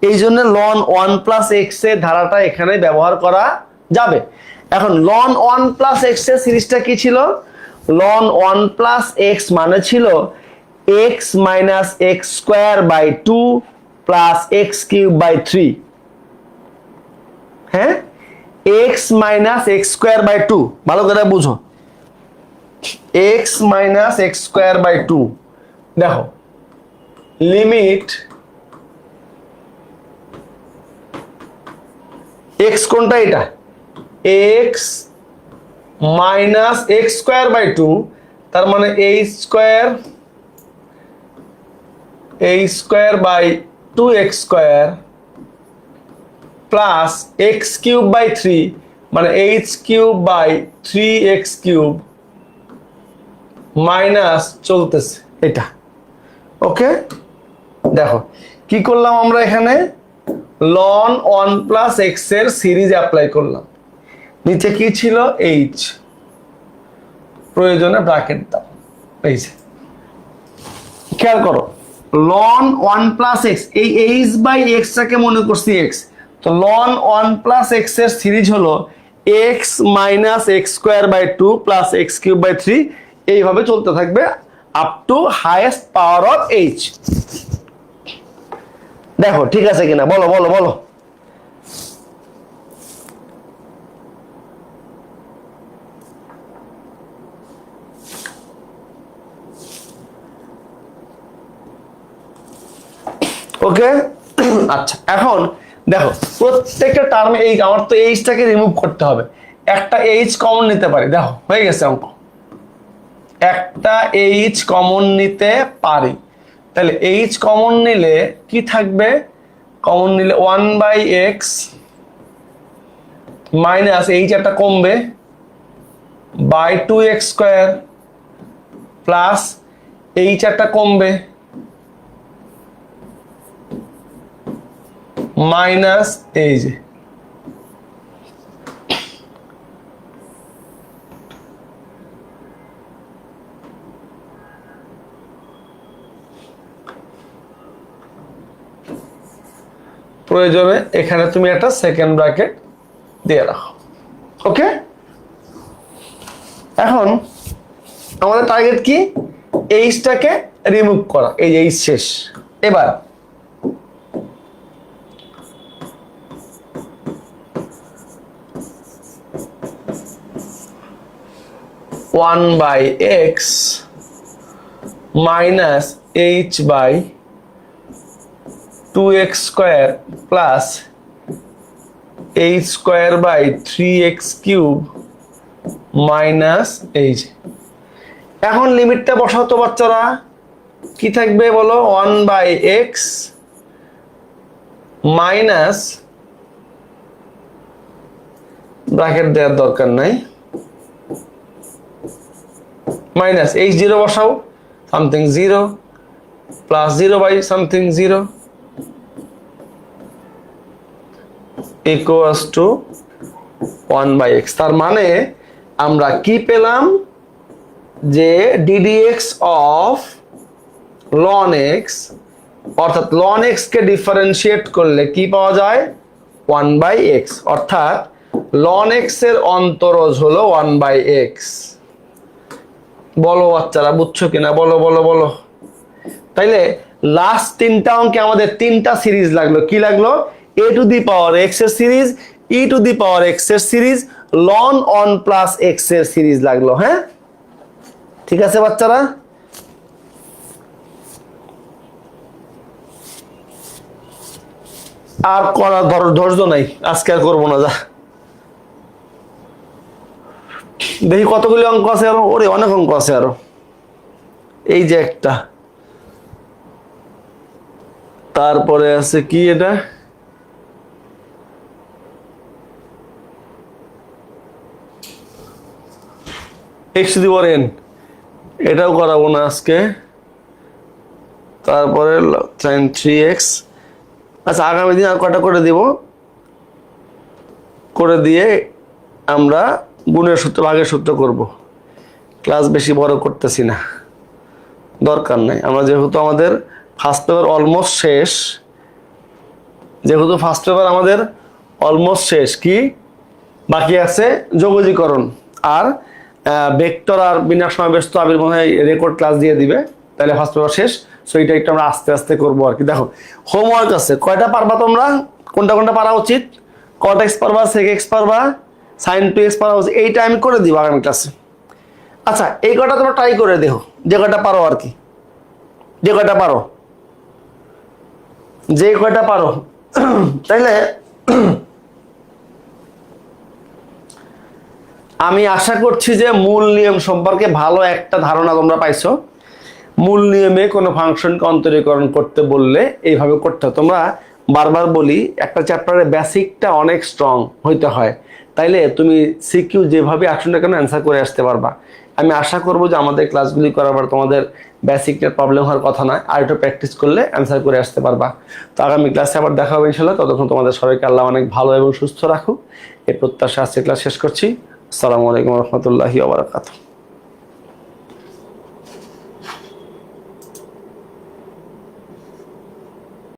এই জন্য লন 1 প্লাস এক্স এর ধারাটা এখানে ব্যবহার করা যাবে। এখন লন 1 প্লাস এক্স এর সিরিজটা কি ছিল, লন 1 প্লাস এক্স মানে ছিল x minus x square by 2 plus x cube by 3, হ্যাঁ x minus x square by 2, ভালো করে বুঝো, x minus x square by 2। দেখো লিমিট এক্স কোনটা, এটা x minus x square by 2, তার মানে h square by 2x square plus x cube by 3 মানে h cube by 3x cube minus চলতেছে এটা। ওকে দেখো কি করলাম আমরা এখানে, লন 1 প্লাস এক্স এর সিরিজ অ্যাপ্লাই করলাম, নিচে কি ছিল এইচ, প্রয়োজনে ব্র্যাকেট দাও, এই যে খেয়াল করো লন 1 প্লাস এক্স, এই এইচ বাই এক্স টাকে মনে করছি এক্স, তো লন 1 প্লাস এক্স এর সিরিজ হলো x minus x square by 2 plus x cube by 3, এইভাবে চলতে থাকবে up to highest power of h. দেখো ঠিক আছে কিনা বলো বলো বলো। ওকে আচ্ছা এখন দেখো প্রত্যেকটা টার্মে এই আমার তো এইচটাকে রিমুভ করতে হবে, একটা এইচ কমন নিতে পারি, দেখো হয়ে গেছে অঙ্ক, একটা এইচ কমন নিতে পারি, তাহলে এইচ কমন নিলে কি থাকবে, কমন নিলে 1 বাই এক্স মাইনাস এইচ একটা কমবে by 2x square plus H একটা কমবে মাইনাস এই যে প্রয়োজনে এখানে তুমি একটা সেকেন্ড ব্র্যাকেট দিয়ে রাখো। ওকে এখন আমাদের টার্গেট কি, এইচটাকে রিমুভ করা। এই যে এইচ শেষ। এবার one by x minus h by 2x square plus h square by 3x cube minus h. এখন লিমিটটা বসাও তো বাচ্চারা, কি থাকবে বলো, 1 বাই এক্স মাইনাস, ব্র্যাকেট দেওয়ার দরকার নাই, মাইনাস এইচ জিরো বসাও, something zero plus 0 by something 0 equals to 1 by x. তার মানে আমরা কি পেলাম, যে ddx অফ ln x, অর্থাৎ ln x কে ডিফারেন্সিয়েট করলে কি পাওয়া যায়, 1 বাই এক্স, অর্থাৎ ln x এর অন্তরজ হলো 1 বাই এক্স। বলো বাচ্চারা বুঝছো কিনা, বলো বলো বলো। তাইলে লাস্ট তিনটা অঙ্কে আমাদের তিনটা সিরিজ লাগলো, কি লাগলো, a to the power x এর series, e two the power x এর সিরিজ, ln 1 প্লাস x এর সিরিজ লাগলো। হ্যাঁ ঠিক আছে বাচ্চারা। আর করার ধৈর্য নাই, আজকে আর করবো না, যা দেখি কতগুলি অঙ্ক আছে আরো, ওরে অনেক অঙ্ক আছে আরো। এই যে একটা, তারপরে আছে কি এটা, x two the power n, এটাও করাবো না আজকে। তারপরে sin 3x, আচ্ছা আগামী দিন আর কটা করে দিব, করে দিয়ে আমরা গুণের সূত্র ভাগের সূত্র করব। ক্লাস বেশি বড় করতেছি না, দরকার নাই। আমরা যেহেতু আমাদের ফার্স্ট পেপার অলমোস্ট শেষ, যেহেতু ফার্স্ট পেপার আমাদের অলমোস্ট শেষ, কি বাকি আছে, যোগজীকরণ আর ভেক্টর আর বিন্যাস সমাবেশ, তো আবির মনে হয় রেকর্ড ক্লাস দিয়ে দিবে, তাহলে ফার্স্ট পেপার শেষ। সো এটা একটু আমরা আস্তে আস্তে করবো আর কি। দেখো হোমওয়ার্ক আছে, কয়টা পারবা তোমরা, কোনটা কোনটা পারা উচিত, cot x পারবা, sec x পারবা, sin 2x পারা উচিত, এইটা আমি করে দিব আগামী ক্লাসে। আচ্ছা এই কটা তোমরা ট্রাই করে দেখো, যে কয়টা পারো আর কি, যে কয়টা পারো, যে কয়টা পারো। তাইলে আমি আশা করছি যে মূল নিয়ম সম্পর্কে ভালো একটা ধারণা তোমরা পাইছো। মূল নিয়মে কোনো ফাংশনকে অন্তরীকরণ করতে বললে এইভাবে করতে হয়। তোমরা বারবার বলি, একটা চ্যাপ্টারের বেসিকটা অনেক স্ট্রং হইতে হয়, তাইলে তুমি সিকিউ যেভাবে আসলে কেন অ্যান্সার করে আসতে পারবা। আমি আশা করবো যে আমাদের ক্লাসগুলি করার পর তোমাদের বেসিকটার প্রবলেম হওয়ার কথা নয়, আর একটু প্র্যাকটিস করলে অ্যান্সার করে আসতে পারবা। তো আগামী ক্লাসে আবার দেখা হবে ইনশাল্লাহ। ততক্ষণ তোমাদের সবাইকে আল্লাহ অনেক ভালো এবং সুস্থ রাখুক, এই প্রত্যাশা আজকে ক্লাস শেষ করছি। আসসালামু আলাইকুম রহমতুল্লাহি ওয়া বারাকাতুহু।